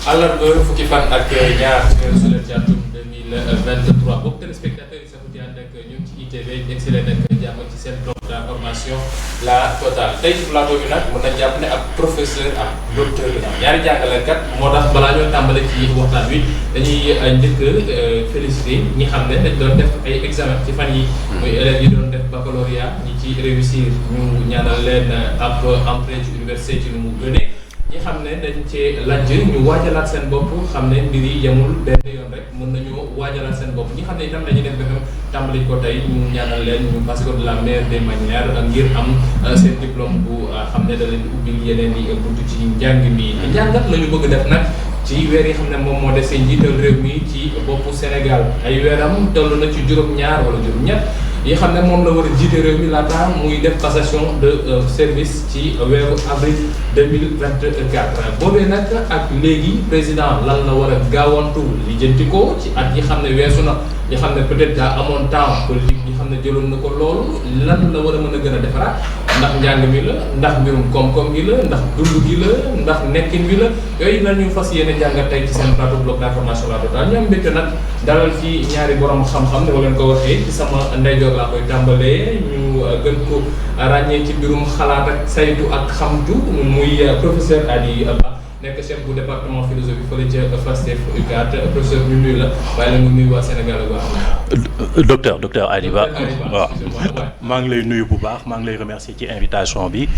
àllarba fukki fan ak ñaar ci weeru sulet ci atum 2023 bokk téléspectateurs yi safuti ànd ak ñun ci ITV egsi leen ak jàmm ci seen bloc d'information la totale tey ci plateau bi nag mën nañ jàpp ne ab professeur ak docteur la ñaari jàngalekat moo tax balaa ñoo tàmbale ci waxtaan wi dañuy njëkk félicité ñi xam ne dañ doon def ay examen ci fan yi muy élèves yi doon def baccalauréat ñi ci réussir ñu ñaanal leen ab entrée ci université ci lu mu gënee ñi xam ne dañ cee lajj ñu waajalaat seen bopp xam ne mbir yi yemul benn yoon rek mën nañu waajalaat seen bopp ñi xam ne itam dañuy def BFEM tàmbali ko tey ñu ñaanal leen ñu passé ko de la meilleure des manières ngir am seen diplôme bu xam ne da leen di ubbil yeneen i buntu ci njàng mi njàngat la ñu bëgg def nag ci weer yi xam ne moom moo desee njiital réew mi ci boppu Sénégal ay weeram toll na ci juróom-ñaar wala juróom-ñett yi xam ne moom la war a jiite réew mi laata muy def passation de service ci weeru avril 2024 boobee nag ak léegi président lan la war a gaawantu lijjanti ko ci at yi xam ne weesu na yi xam ne peut-être daa amoon temps politique yi xam ne jëloon na ko loolu lan la war a mën a gën a defaraat ndax njàng mi la ndax mbirum koom-koom gi la ndax dund gi la ndax nekkin bi la yooyu la ñu fas yéene jàngat tey ci seen plateau bloc d'information la totale ñoom mbégte nag dalal fii ñaari borom xam-xam ne ma leen ko waxee ci sama ndeyjoor laa koy tàmbalee ñu gën ko ràññee ci mbirum xalaat ak saytu ak xamtu muy professeur Ady Ba nekk chef bu département philosophie fële ca FASTEF UCAD professeur ñu nuyu la waaye la nga nuyu waa Sénégal ak waa docteur Ady Ba waaw maa ngi lay nuyu bu baax maa ngi lay remercier ci invitation bi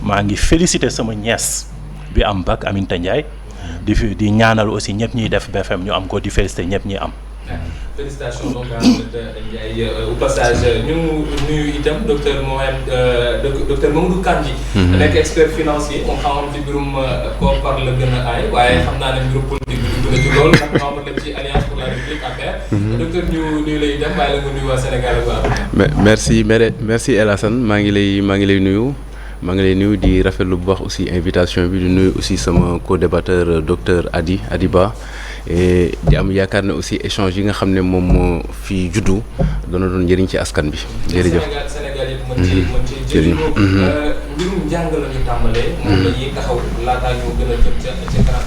maa ngi féliciter sama nièce bi am bac Aminata Ndiaye di ñaanal aussi ñëpp ñiy def BFM ñu am ko di féliciter ñëpp ñi am. félicitations donc Aminata Ndiaye au passage ñu nuyu itam docteur Mamadou Kandji nekk expert financier moom xam-xam ci mbirum koppar la gën a aay waaye xam naa ne mbirum politique bi dugg na ci loolu ndax membre la ci alliance pour la république APR docteur ñu nuyu lay dem waaye la nga nuyu waa Sénégal ak waa merci El Hassane maa ngi lay nuyu di rafetlu bu baax aussi invitation bi di nuyu aussi sama co-débatteur docteur Ady Ba et di am yaakaar ne aussi échange yi nga xam ne moom moo fi juddu doona doon njëriñ ci askan bi jërëjëf Sénégal yëpp mën ci jëriñoo mbirum njàng la ñu tàmbalee moom la ñuy taxaw laataa ñu gën a jëm ca kanam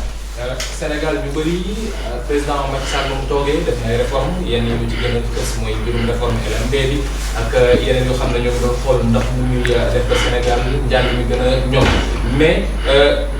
Sénégal ñu bëri président Macky Sall moom toogee def na ay réforme yenn yi ñu ci gën a fës mooy mbirum réforme LMD bi ak yeneen yoo xam ne ñoo doon xool ndax mu ñuy def ba Sénégal njàng mi gën a ñoom mais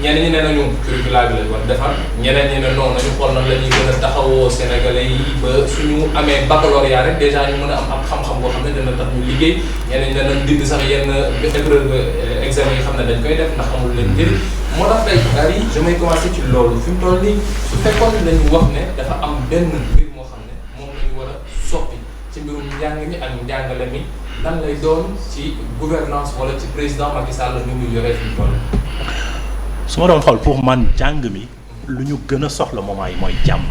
ñeneen ñi ne nañu curriculum bi lañ war defar ñeneen ñi ne non nañu xool nan la ñuy gën a taxawoo Sénégalais yi ba suñu amee baccalauréat rek déjà ñu mën a am xam-xam boo xam ne dina tax ñu liggéey ñeneen ñi ne nañ dindi sax yenn épreuve examen yi xam ne dañ koy def ndax amul leen njëriñ moo tax tey Ari je may commencer ci loolu fi mu toll nii su fekkoon lañu wax ne dafa am benn mbir moo xam ne moom lañu war a soppi ci mbirum njàng mi ak njàngale mi lan lay doon ci gouvernance wala ci président Macky Sall ni muy yoree fi mu toll. su ma doon xool pour man jàng mi lu ñu gën a soxla moment yi mooy jàmm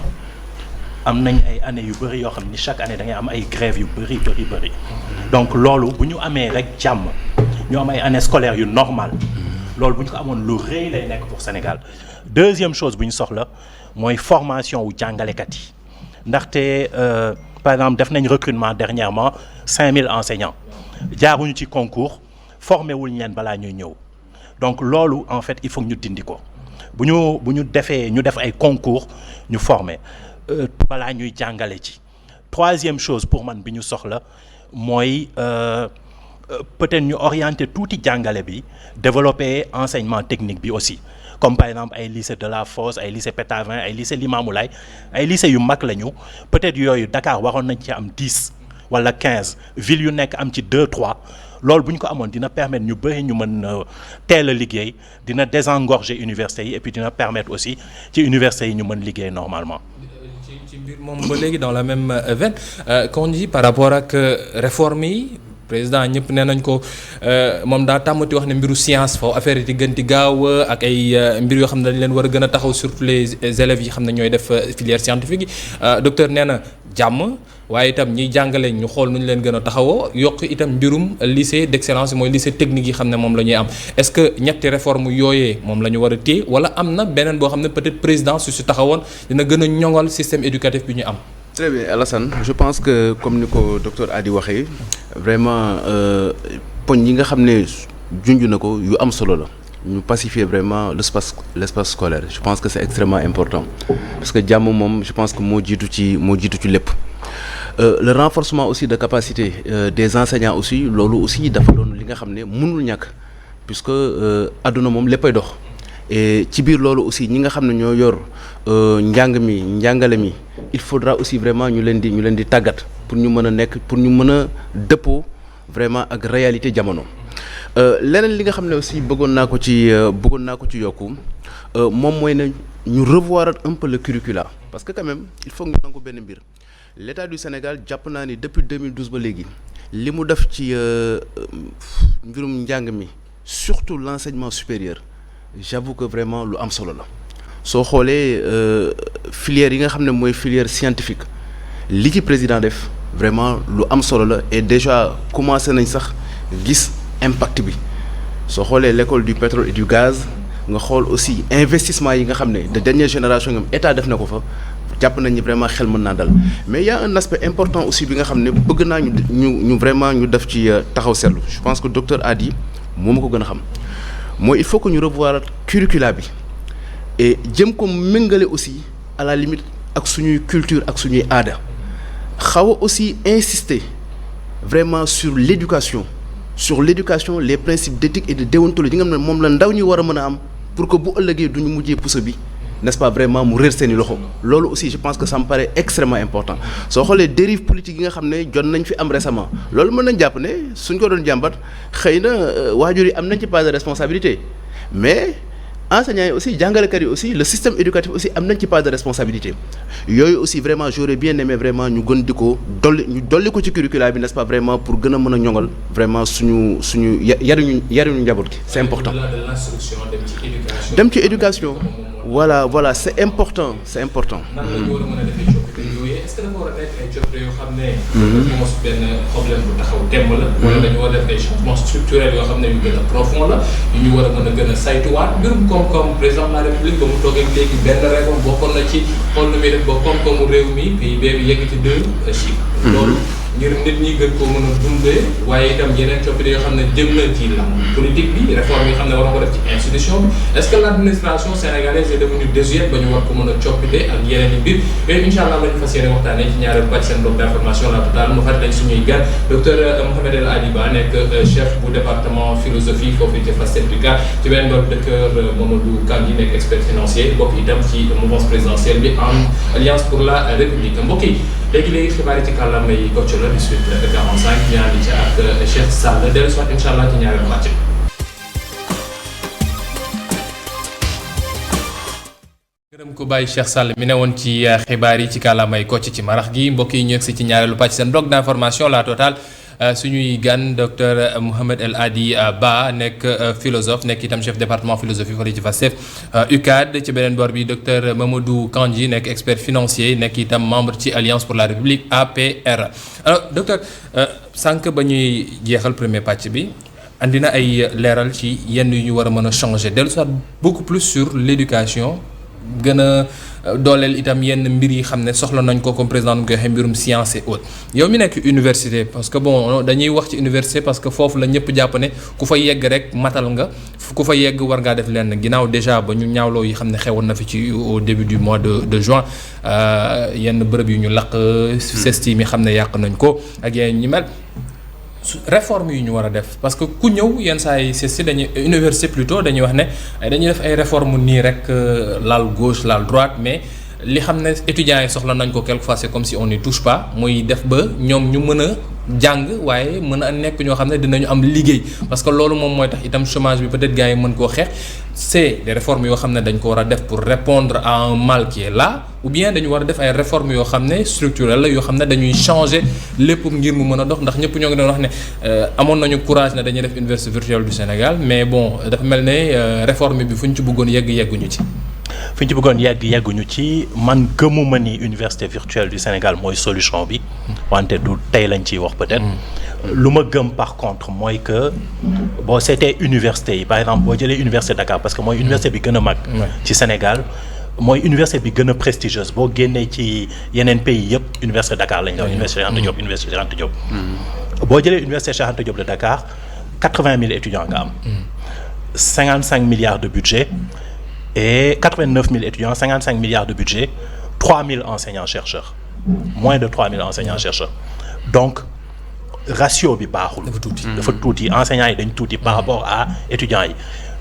am nañ ay années yu bëri yoo xam ni chaque année da ngay am ay grèves yu bëri donc loolu bu ñu amee rek jàmm ñu am ay années scolaires yu normal loolu bu ñu ko amoon lu rëy lay nekk pour Sénégal deuxième chose bu ñu soxla mooy formation wu jàngalekat yi ndaxte par exemple def nañ recrutement dernièrement 5000 enseignants jaaruñu ci concours formé wuñ leen balaa ñuy ñëw donc loolu en fait il faut ñu dindi ko bu ñu def ay concours ñu former balaa ñuy jàngale ci troisième chose pour man bi ñu soxla mooy peut-être ñu orienter tuuti jàngale bi développer enseignement technique bi aussi comme par exemple ay lycée Delafosse ay lycée Pétavin ay lycée Limamoulaye ay lycée yu mag lañu peut-être yooyu Dakar waroon nañ ci am 10 wala 15 villes yu nekk am ci 2-3 loolu bu ñu ko amoon dina permettre ñu bëri ñu mën teel a liggéey dina désengorger universités yi et puis dina permettre aussi ci universités yi ñu mën liggéey normalement. ci mbir moom ba léegi dans la même veine qu'on dit par rapport ak réforme yi. président ñëpp nee nañ ko moom daa tàmmati wax ne mbiru science foofu affaire yi di gën di gaaw ak ay mbir yoo xam ne dañ leen war a gën a taxaw surtout les élèves yi xam ne ñooy def filière scientifique yi docteur nee na jàmm waaye itam ñiy jàngale ñu xool nu ñu leen gën a taxawoo yokk itam mbirum lycée d'excellence mooy lycée technique yi xam ne moom la ñuy am est-ce que ñetti réforme yooyee moom la ñu war a téye wala am na beneen boo xam ne peut-être président su taxawoon dina gën a ñoŋal système éducatif bi ñu am. Très bien Alassane je pense que comme ni ko docteur Ady waxee vraiment poñ yi nga xam ne junj na ko yu am solo la ñu pacifier vraiment l'espace scolaire je pense que c'est extrêmement important parce que jàmm moom je pense que moo jiitu ci lépp. Le renforcement aussi de capacité des enseignants aussi loolu aussi dafa doon li nga xam ne mënul ñàkk puisque àdduna moom léppay dox et ci biir loolu aussi ñi nga xam ne ñoo yor njàngale mi il faudra aussi vraiment ñu leen di tàggat pour ñu mën a dëppoo vraiment ak réalité jamono. Leneen li nga xam ne aussi bëggoon naa ko ci yokku moom mooy ne ñu revoir un peu le curricula parce que quand même il faut ñu nangu benn mbir. L'État du Sénégal jàpp naa ni depuis 2012 ba léegi li mu def ci mbirum njàng mi surtout l'enseignement supérieur j'avoue que vraiment lu am solo la soo xoolee filière yi nga xam ne mooy filière scientifique li ci président def vraiment lu am solo la et déjà commencé nañ sax gis impact bi soo xoolee l'école du pétrole et du gaz nga xool aussi investissement yi nga xam ne de dernière génération ngam état def na ko fa jàpp nañ ni vraiment xel mën naa dal mais il y a un aspect important aussi bi nga xam ne bëgg naa ñu vraiment ñu def ci taxaw seetlu je pense que docteur Adi moo ma ko gën a xam mooy il faut que ñu revoir curricula bi et jëm ko méngale aussi à la limite ak suñuy culture ak suñuy aada xaw a aussi insister vraiment sur l'éducation les principes d'éthique et de déontologie nga xam ne moom la ndaw ñi war a mën a am pour que bu ëllëgee duñu mujjee puso bi n'est-ce pas vraiment mu réer seeni loxo loolu aussi je pense que ça me paraît extrêmement important soo xoolee dérive politique yi nga xam ne jot nañ fi am récemment loolu mën nañ jàpp ne suñ ko doon jàmbat xëy na waajur yi am nañ ci part de responsabilité mais enseignants yi aussi jàngalekat yi aussi le système éducatif aussi am nañ ci part de responsabilité yooyu aussi vraiment j'aurais bien aimé vraiment ñu gën di ko dolli ko ci curricula bi n'est-ce pas vraiment pour gën a mën a ñoŋal vraiment suñu yaruñu njaboot gi c'est important. Au-delà de l'instruction dem ci éducation. voilà c'est important. nan la ñu war a mën a defee coppite yooyu est-ce que dafa war a nekk ay coppite yoo xam ne. dafa mos benn problème bu taxaw temm la. wala dañu war a def ay changements structurels yoo xam ne yu gën a profond la yu ñu war a mën a gën a saytuwaat mbirum koom-koom président de la république ba mu toogee léegi benn réforme bokkoon na ci xool nu muy def ba koom-koomu réew mi PIB bi yegg ci 2 chiffres. loolu ngir nit ñi gën koo mën a dundee waaye itam yeneen coppite yoo xam ne jëm na ci la politique bi réforme yi nga xam ne war na ko def ci institution bi est-ce que l'administration sénégalaise est devenue désuète ba ñu war ko mën a coppite ak yeneen i mbir yooyu incha allah la ñu fas yéene waxtaanee ci ñaareelu pàcc seen bloc d'information la totale mu fàttali suñuy gan docteur Mouhamed El Hady Ba nekk chef bu département philosophie foofu ci FASTEF ci beneen bopp docteur Mamadou Kandji nekk expert financier bokk itam ci mouvance présidentielle bi en alliance pour la république mbokk yi léegi xibaar yi ci kàllaama yi Kocc la 18h45 ñu ànd ci ak Cheikh Sall dellu soit incha allah ci ñaareelu pàcc. gërëm ko bàyyi Cheikh Sall mi ne woon ci xibaar yi ci kàllaamay Kocc ci marax gi mbokk yi ñu yegg si ci ñaareelu pàcc seen bloc d'information la totale suñuy gan docteur Mouhamed El Hady Ba nekk philosophe nekk itam chef département philosophie fële ci FASTEF UCAD ci beneen boor bi docteur Mamadou Kandji nekk expert financier nekk itam membre ci Alliance pour la République APR. alors docteur sànq ba ñuy jeexal premier pàcc bi andi na ay leeral ci yenn yu ñu war a mën a changer dellu soit beaucoup plus sur l'éducation gën a dooleel itam yenn mbir yi xam ne soxla nañ ko comme président nu mu koy waxee mbirum science et autres yow mi nekk université parce que bon dañuy wax ci université parce que foofu la ñëpp jàpp ne ku fa yegg rek matal nga ku fa yegg war ngaa def lenn ginnaaw déjà ba ñu ñaawloo yi xam ne xewoon na fi ci au début du mois de juin yenn bërëb yu ñu laq CESTI mi xam ne yàq nañ ko ak yeneen ñi mel réforme yu ñu war a def parce que ku ñëw yenn saa yi si dañuy université plutôt dañuy wax ne dañuy def ay réforme nii rek laal gauche laal droite mais li xam ne étudiants yi soxla nañ ko quelquefois c'est comme si on n'y touche pas muy def ba ñoom ñu mën a jàng waaye mën a nekk ñoo xam ne dinañu am liggéey parce que loolu moom mooy tax itam chômage bi peut-être gars yi mën koo xeex c'est des réformes yoo xam ne dañ ko war a def pour répondre à un mal qui est là ou bien dañu war a def ay réformes yoo xam ne structurelles la yoo xam ne dañuy changer lépp ngir mu mën a dox ndax ñëpp ñoo ngi doon wax ne amoon nañu courage ne dañuy def université virtuelle du Sénégal mais bon dafa mel ne réforme bi fu ñu ci bëggoon yegguñu ci. fi ñu ci bëggoon yegguñu ci man gëmuma ni université virtuelle du Sénégal mooy solution bi wante du tey lañ ciy wax peut-être lu ma gëm par contre mooy que boo seetee université yi par exemple boo jëlee université Dakar parce que mooy université bi gën a mag ci Sénégal mooy université bi gën a prestigieuse boo génnee ci yeneen pays yëpp université Dakar lañ la université Cheikh Anta Diop boo jëlee université Cheikh Anta Diop de Dakar 80 000 étudiants nga am 55 milliards de budget et 89 000 étudiants, 55 milliards de budget, 3 000 enseignants-chercheurs. Moins de 3 000 enseignants-chercheurs. Donc, ratio bi baaxul. dafa tuuti enseignants yi dañ tuuti par rapport à étudiants yi.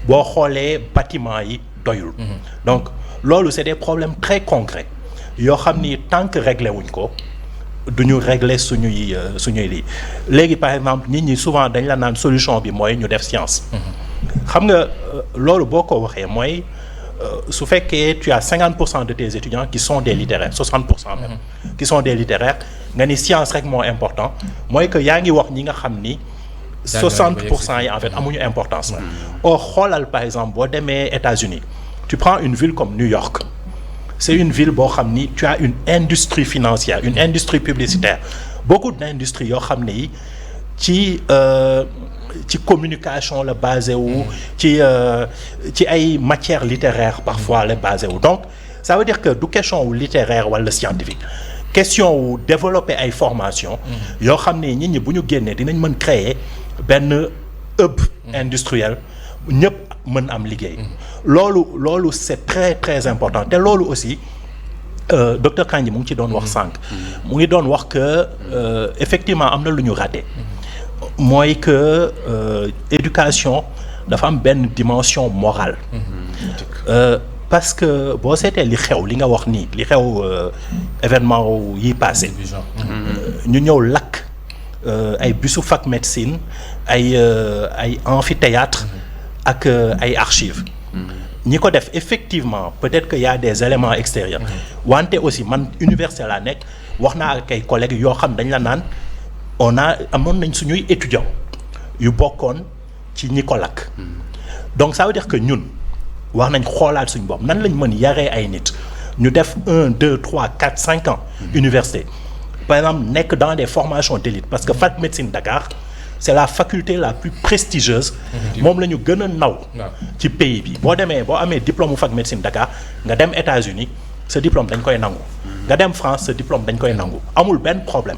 boo xoolee bâtiment yi doyul. Donc, loolu c'est des problèmes très concrets yoo xam ni tant que réglé wuñ ko duñu régler suñuy lii léegi par exemple nit ñi souvent dañ la naan solution bi mooy ñu def science. xam nga loolu boo ko waxee mooy su fekkee tu as 50% de tes étudiants qui sont des littéraires 60% même qui sont des littéraires nga ni science rek moo important mooy que yaa ngi wax ñi nga xam ni 60% yi en fait amuñu importance. Or xoolal par exemple boo demee États-Unis tu prends une ville comme New York. C'est une ville boo xam ni tu as une industrie financière une industrie publicitaire beaucoup d'industries yoo xam ne yi ci communication la basé wu ci ay matières littéraires parfois la basé wu donc ça veut dire que du question wu littéraire wala scientifique question wu développer ay formations yoo xam ne nit ñi bu ñu génnee dinañ mën créer benn hub industriel ñëpp mën am liggéey loolu c'est très très important te loolu aussi docteur Kandji mu ngi ci doon wax sànq mu ngi doon wax que effectivement am na lu ñu raté mooy que éducation dafa am benn dimension morale parce que boo seetee li xew li nga wax nii li xew événement yi passé ñu ñëw lakk ay busu fac médecine ay amphithéâtre ak ay archives ñi ko def effectivement peut-être que y a des éléments extérieurs wante aussi man université laa nekk wax naa ak ay collègues yoo xam dañ la naan amoon nañ suñuy étudiants yu bokkoon ci ñi ko lakk donc ça veut dire que ñun wax nañ xoolaat suñu bopp nan lañ mën yaree ay nit ñu def 1 2 3 4 5 ans université par exemple nekk dans des formations d'élite parce que fac médecine Dakar c'est la faculté la plus prestigieuse moom la ñu gën a naw ci pays bi boo amee diplôme fac médecine Dakar nga dem États-Unis sa diplôme dañ koy nangu nga dem France sa diplôme dañ koy nangu amul benn problème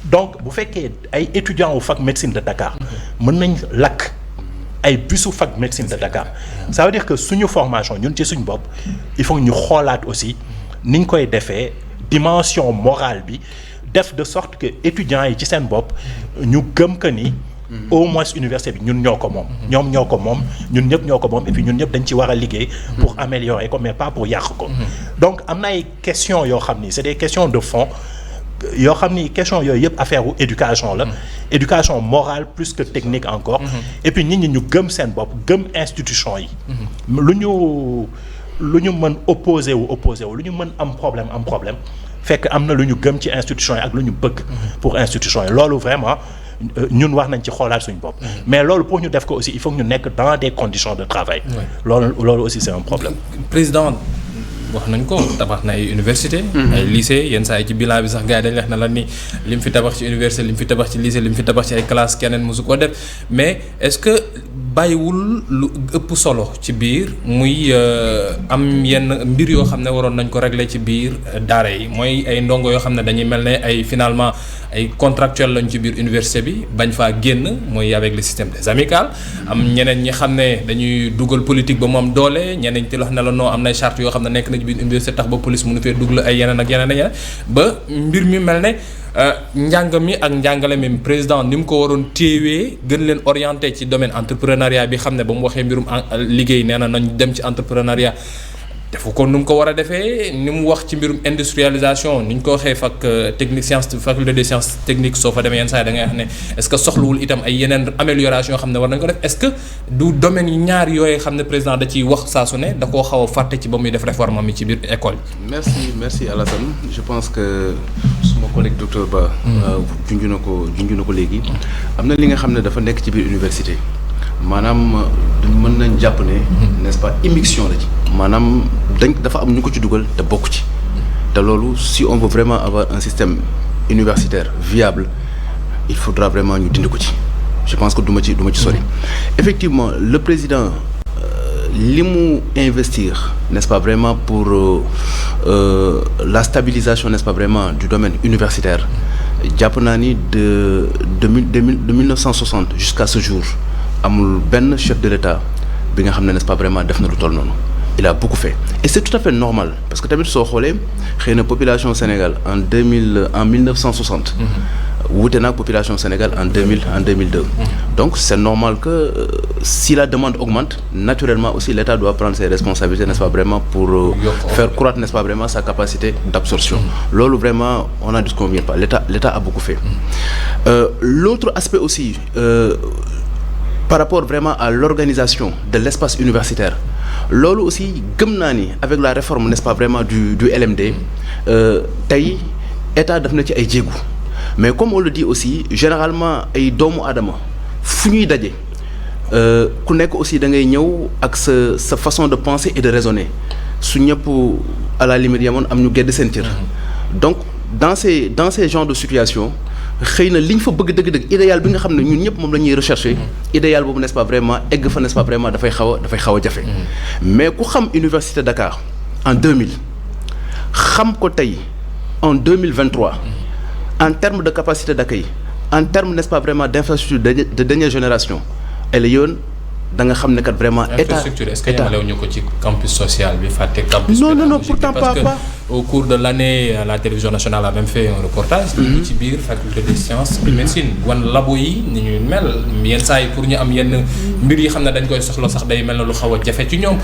donc bu fekkee ay étudiants wu fac médecine de Dakar mën nañ lakk ay busu fac médecine de Dakar ça veut dire que suñu formation ñun ci suñu bopp il faut ñu xoolaat aussi niñ koy defee dimension morale bi def de sorte que étudiants yi ci seen bopp ñu gëm que ni au moins université bi ñun ñoo ko moom ñoom ñoo ko moom ñun ñëpp ñoo ko moom et puis ñun ñëpp dañ ci war a liggéey pour améliorer ko mais pas pour yàq ko donc am na ay questions yoo xam ni c'est des questions de fond yoo xam ni question yooyu yëpp affaire u éducation la éducation morale plus que technique encore et puis nit ñi ñu gëm seen bopp gëm institution yi lu ñu mën opposé wu lu ñu mën am problème fekk am na lu ñu gëm ci institution yi ak lu ñu bëgg pour institution yi loolu vraiment ñun wax nañ ci xoolaat suñu bopp mais loolu pour ñu def ko aussi il faut que ñu nekk dans des conditions de travail loolu aussi c'est un problème président wax nañ ko tabax na ay université ay lycée yenn saa yi ci bilan bi sax gars yi dañ wax na la ni lim fi tabax ci université lim fi tabax ci lycée lim fi tabax ci ay classe keneen mosu ko def mais est-ce que bàyyiwul lu ëpp solo ci biir muy am yenn mbir yoo xam ne waroon nañ ko régler ci biir daara yi mooy ay ndongo yoo xam ne dañuy mel ne ay finalement ay contractuels lañ ci biir université bi bañ faa génn mooy avec le système des amicales am ñeneen ñi xam ne dañuy dugal politique ba mu am doole ñeneen ñi wax ne la non am nay charte yoo xam ne nekk na ci biir université tax ba police mënu fee dugal ay yeneen ak yeneen ba mbir mi mel ne njàng mi ak njàngale mi président ni mu ko waroon téewee gën leen orienté ci domaine entrepreneuriat bi xam ne ba mu waxee mbirum liggéey nee na nañ dem ci entrepreneuriat defu ko nu mu ko war a defee ni mu wax ci mbirum industrialisation ni ñu ko waxee faculté des sciences techniques soo fa demee yenn saa yi da ngay wax ne est-ce que soxlawul itam ay yeneen amélioration yoo xam ne war nañ ko def est-ce que du domaine yi ñaar yooyu xam ne président da ciy wax saa su ne da koo xaw a fàtte ci ba muy def réforme mi ci biir école yi. merci Alassane je pense que suma collègue docteur Ba. junj na ko léegi. am na li nga xam ne dafa nekk ci biir université. maanaam mën nañ jàpp ne n'est-ce pas immixtion la ci maanaam dafa am ñu ko ci dugal te bokk ci te loolu si on veut vraiment avoir un système universitaire viable il faudra vraiment ñu dindi ko ci je pense que du ma ci sori effectivement le président li mu investir n'est-ce pas vraiment pour la stabilisation n'est-ce pas vraiment du domaine universitaire jàpp naa ni de 1960 jusqu'à ce jour amul benn chef de l'État bi nga xam ne n'est-ce pas vraiment def na lu toll noonu il a beaucoup fait et c'est tout à fait normal parce que tamit soo xoolee xëy na population Sénégal en 1960 wuute naag population Sénégal en 2002 donc c'est normal que si la demande augmente naturellement aussi l'État doit prendre ses responsabilités n'est-ce pas vraiment pour faire croître n'est-ce pas vraiment sa capacité d'absorption loolu vraiment on n'en disconvient pas l'État a beaucoup fait l'autre aspect aussi par rapport vraiment à l'organisation de l'espace universitaire loolu aussi gëm naa ni avec la réforme n'est-ce pas vraiment du LMD tey état def na ci ay jéego mais comme on le dit aussi généralement ay doomu aadama fu ñuy daje ku nekk aussi da ngay ñëw ak sa façon de penser et de raisonner su ñëpp à la limite yamoon am ñu gedd seen cër donc dans ces genres de situations xëy na li ñu fa bëgg dëgg-dëgg idéal bi nga xam ne ñun ñëpp moom la ñuy rechercher idéal boobu n'est-ce pas vraiment egg fa n'est-ce pas vraiment dafay xaw a jafe mais ku xam Université Dakar en 2000 xam ko tey en 2023 en termes de capacité d'accueil en termes n'est-ce pas vraiment d'infrastructure de dernière génération elle est yoon da nga xam ne kat vraiment état infrastructure est-ce que yemalewu ñu ko ci campus social bi fàtte campus non pourtant parce que pas au cours de l'année la télévision nationale a même fait un reportage ci biir faculté des sciences de médecine wan labo yi ni ñuy mel yenn saa yi pour ñu am yenn mbir yi xam ne dañ koy soxla sax day mel na lu xaw a jafe ci ñoom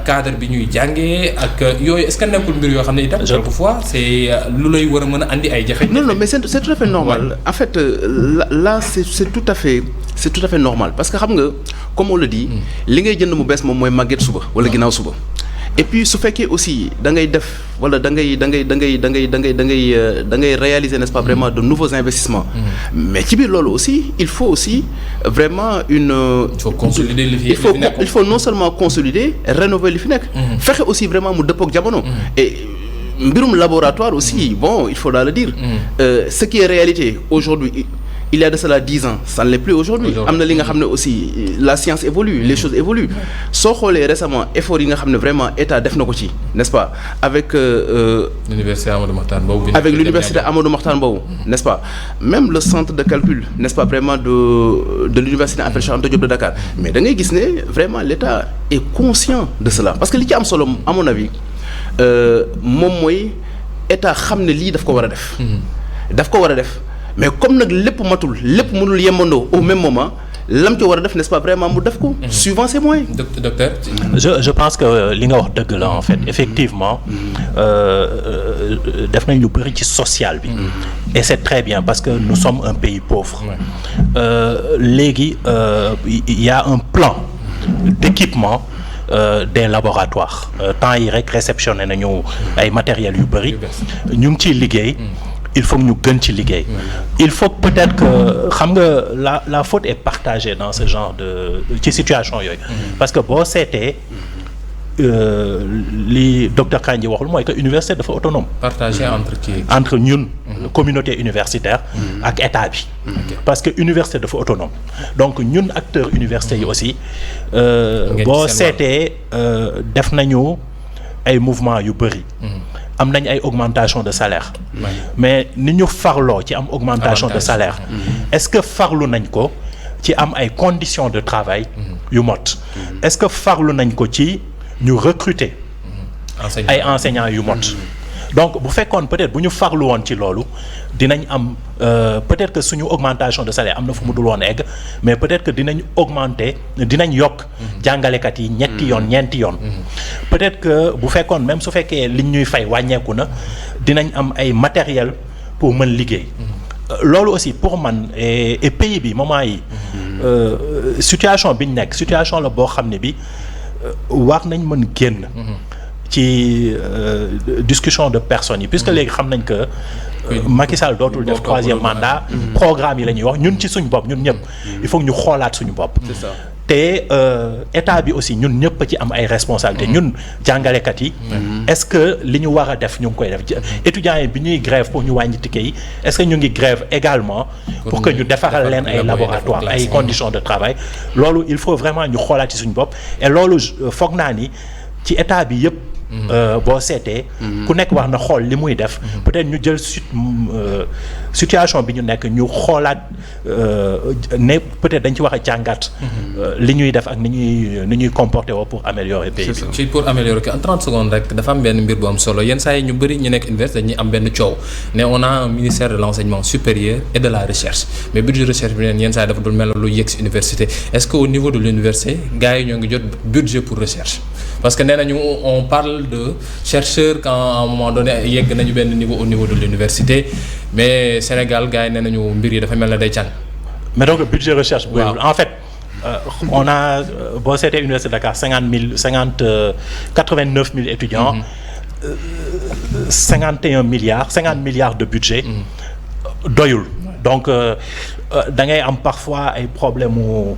cadre bi ñuy jàngee ak yooyu est-ce que nekkul mbir yoo xam ne itam quelquefois c'est lu lay war a mën a andi ay jafe non mais c'est tout à fait normal en fait là c'est tout à fait normal parce que xam nga comme on le dit li ngay jënd mu bees moom mooy màgget suba wala ginnaaw suba et puis su fekkee aussi da ngay def wala da ngay réaliser n'est-ce pas vraiment de nouveaux investissements mais ci biir loolu aussi il faut aussi vraiment il faut consolider li fi il faut non seulement consolider rénover li fi nekk fexe aussi vraiment mu dëppook jamono et mbirum laboratoire aussi bon il faudra le dire ce qui est réalité aujourd'hui il y a de cela 10 ans ça ne l'est plus aujourd'hui am na li nga xam ne aussi la science évolue les choses évoluent soo xoolee récemment effort yi nga xam ne vraiment état def na ko ci n'est-ce pas avec l'université Amadou Mahtar Mbow n'est-ce pas même le centre de calcul n'est-ce pas vraiment de l'université Cheikh Anta Diop de Dakar mais da ngay gis ne vraiment l'État est conscient de cela parce que li ci am solo à mon avis moom mooy état xam ne lii daf ko war a def mais comme nag lépp matul lépp mënul yembandoo au même moment lam ci war a def n'est-ce pas vraiment mu def ko suivant ses moyens. Docteur. je pense que li nga wax dëgg la en fait effectivement def nañ lu bëri ci social bi et c'est très bien parce que nous sommes un pays pauvre léegi il y a un plan d'équipement des laboratoires temps yi rek réceptionné nañu ay matériels yu bëri ñu ngi ciy liggéey il faut que ñu gën ci liggéey il faut que peut-être que xam nga la faute est partagée dans ce genre de ci situation yooyu parce que boo seetee li docteur Kandji waxul mooy que université dafa autonome partagé entre ñun communauté universitaire ak état bi parce que université dafa autonome donc ñun acteurs universités yi aussi boo seetee def nañu ay mouvements yu bëri am nañ ay augmentation de salaire mais ni ñu farloo ci am augmentation de salaire est-ce que farlu nañ ko ci am ay conditions de travail yu mot est-ce que farlu nañ ko ci ñu recruter ay enseignants yu mot donc bu fekkoon peut-être bu ñu farlu woon ci loolu dinañ am peut-être que suñu augmentation de salaire am na fu mu dul woon egg mais peut-être que dinañ yokk jàngalekat yi ñeenti yoon peut-être que bu fekkoon même su fekkee liñ ñuy fay wàññeeku na dinañ am ay matériel pour mën liggéey loolu aussi pour man et pays bi moment yi situation biñ nekk situation la boo xam ne bi war nañ mën génn ci discussion de personnes yi puisque léegi xam nañ que Macky Sall dootul def troisième mandat programme yi la ñuy wax ñun ci suñu bopp ñun ñëpp il faut que ñu xoolaat suñu bopp te état bi aussi ñun ñëpp ci am ay responsabilités ñun jàngalekat yi est-ce que li ñu war a def ñu ngi koy def étudiants yi bi ñuy grève pour ñu wàññi ticket yi est-ce que ñu ngi grève également pour que ñu defaral leen ay laboratoire ay conditions de travail loolu il faut vraiment ñu xoolaat ci suñu bopp et loolu foog naa ni ci état bi yëpp boo seetee. ku nekk wax na xool li muy def. peut-être ñu jël situation bi ñu nekk ñu xoolaat ne peut-être dañ ci wax a jàngat. li ñuy def ak ni ñuy comporter woo pour améliorer pays bi. ci pour améliorer en 30 secondes rek dafa am benn mbir bu am solo yenn saa yi ñu bëri ñu nekk université dañuy am benn coow ne on a un ministère de l'enseignement supérieur et de la recherche mais budget de recherche bi neen yenn saa yi dafa dul mel lu yegg si université est-ce que au niveau de l'université gars yi ñoo ngi jot budget pour recherche parce que nee nañu on parle de chercheurs quand à un moment donné yegg nañu benn niveau au niveau de l'université mais Sénégal gars yi nee nañu mbir yi dafa mel ne day càng. mais donc budget recherche. waaw en fait. on a boo seetee Université de Dakar 89 000 étudiants. 50 milliards de budget. doyul donc da ngay am parfois ay problème mu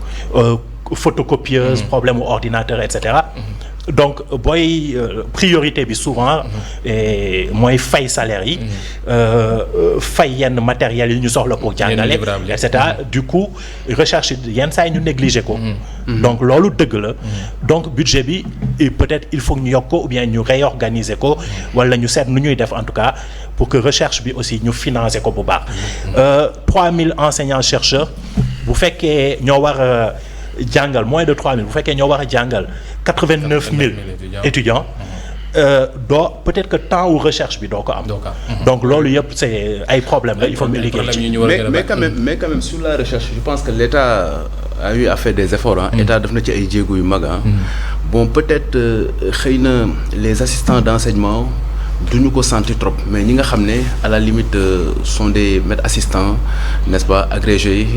photocopieuse problème mu ordinateur et cetera. donc booy priorité bi souvent mooy fay salaire yi fay yenn matériels yi ñu soxla pour jàngale et cetera du coup recherche yenn saa yi ñu négliger ko donc loolu dëgg la donc budget bi peut-être il faut ñu yokk ko ou bien ñu réorganiser ko wala ñu seet nu ñuy def en tout cas pour que recherche bi aussi ñu financer ko bu baax 3000 enseignants chercheurs bu fekkee ñoo war a jàngal moins de 3000 bu fekkee ñoo war a jàngal 89 000 étudiants doo peut-être que temps ou recherche bi doo ko am. donc loolu yëpp c'est ay problème la il faut ñu liggéey ci. mais quand même sur la recherche je pense que l'État a eu à faire des efforts État def na ci ay jéego yu mag bon peut-être xëy na les assistants d'enseignement duñu ko sentir trop mais ñi nga xam ne à la limite sont des maîtres assistants n'est-ce pas agrégés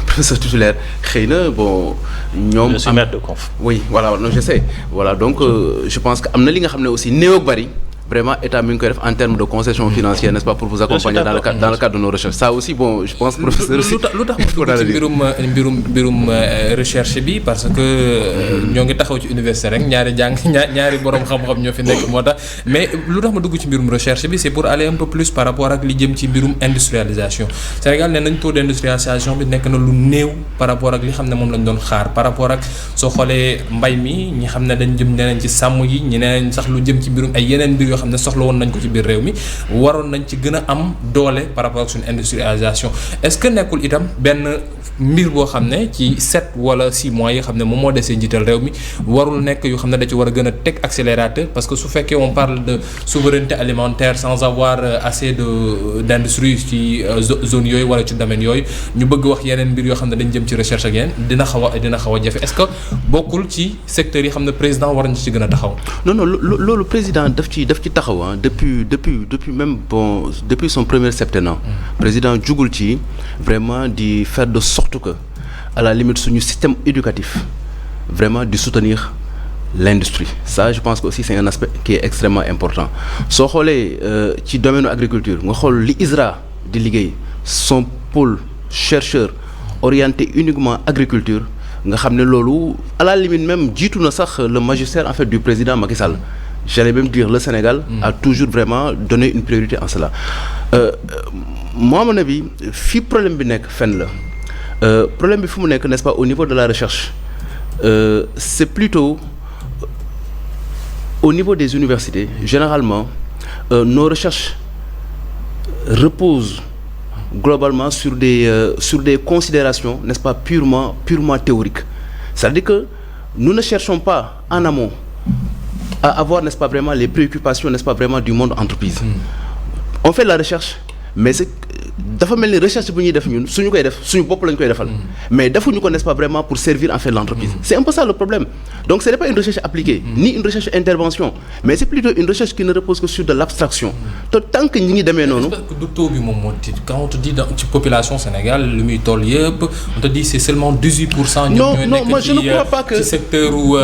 professeurs titulaires xëy na bon ñoom. je suis maître de conf. oui voilà non je sais voilà donc je pense que am na li nga xam ne aussi néew ak bari vraiment État mi ngi koy def en termes de concession financière n'est-ce pas pour vous accompagner dans le cadre de nos recherches ça aussi bon je pense professeur aussi lu tax ma dugg ci mbirum recherche bi parce que ñoo ngi taxaw ci université rek ñaari borom xam-xam ñoo fi nekk moo tax mais lu tax ma dugg ci mbirum recherche bi c'est pour aller un peu plus par rapport ak li jëm ci mbirum industrialisation Sénégal nee nañ taux d'industrialisation bi nekk na lu néew par rapport ak li xam ne moom lañ doon xaar par rapport ak soo xoolee mbay mi ñi xam ne dañ jëm nee nañ ci sàmm yi ñi nee nañ sax lu jëm ci mbirum ay yeneen mbir xam ne soxla woon nañ ko ci biir réew mi waroon nañ ci gën a am doole par rapport ak suñu industrialisation est-ce que nekkul itam benn mbir boo xam ne ci 7 wala 6 mois yi xam ne moom moo desee njiital réew mi warul nekk yu xam ne da ci war a gën a teg accélérateur parce que su fekkee on parle de souveraineté alimentaire sans avoir assez d'industrie ci zone yooyu wala ci domaine yooyu ñu bëgg wax yeneen mbir yoo xam ne dañ jëm ci recherche ak yeneen dina xaw a jafe est-ce que bokkul ci secteurs yi xam ne président war na ci gën a taxaw. non loolu président daf ci taxaw depuis même bon depuis son premier septennat président jugul ci vraiment di faire de sorte que à la limite suñu système éducatif vraiment di soutenir l'industrie ça je pense que aussi c'est un aspect qui est extrêmement important soo xoolee ci domaine agriculture nga xool li ISRA di liggéey son pôle chercheur orienté uniquement agriculture nga xam ne loolu à la limite même jiitu na sax le magistère en fait du président Macky Sall. J'allais même dire le Sénégal a toujours vraiment donné une priorité en cela moi à mon avis fii problème bi nekk fenn la problème bi fu mu nekk n'est-ce pas au niveau de la recherche c'est plutôt au niveau des universités généralement nos recherches reposent globalement sur des considérations n'est-ce pas purement théoriques c'est-à-dire que nous ne cherchons pas en amont à avoir n'est-ce pas vraiment les préoccupations n'est-ce pas vraiment du monde entreprise on fait de la recherche mais c'est dafa mel ni recherche bu ñuy def ñun suñu koy def suñu bopp lañ koy defal mais defuñu ko n'est-ce pas vraiment pour servir en fait l'entreprise c'est un peu ça le problème donc ce n'est pas une recherche appliquée ni une recherche intervention mais c'est plutôt une recherche qui ne repose que sur de l'abstraction te tant que ñi ngi demee noonu du taux bi moom moo tiit quand on te dit ci population Sénégal lu muy toll yëpp on te dit c'est seulement 18% ñoom ñooy nekk je ne crois pas que ci secteur u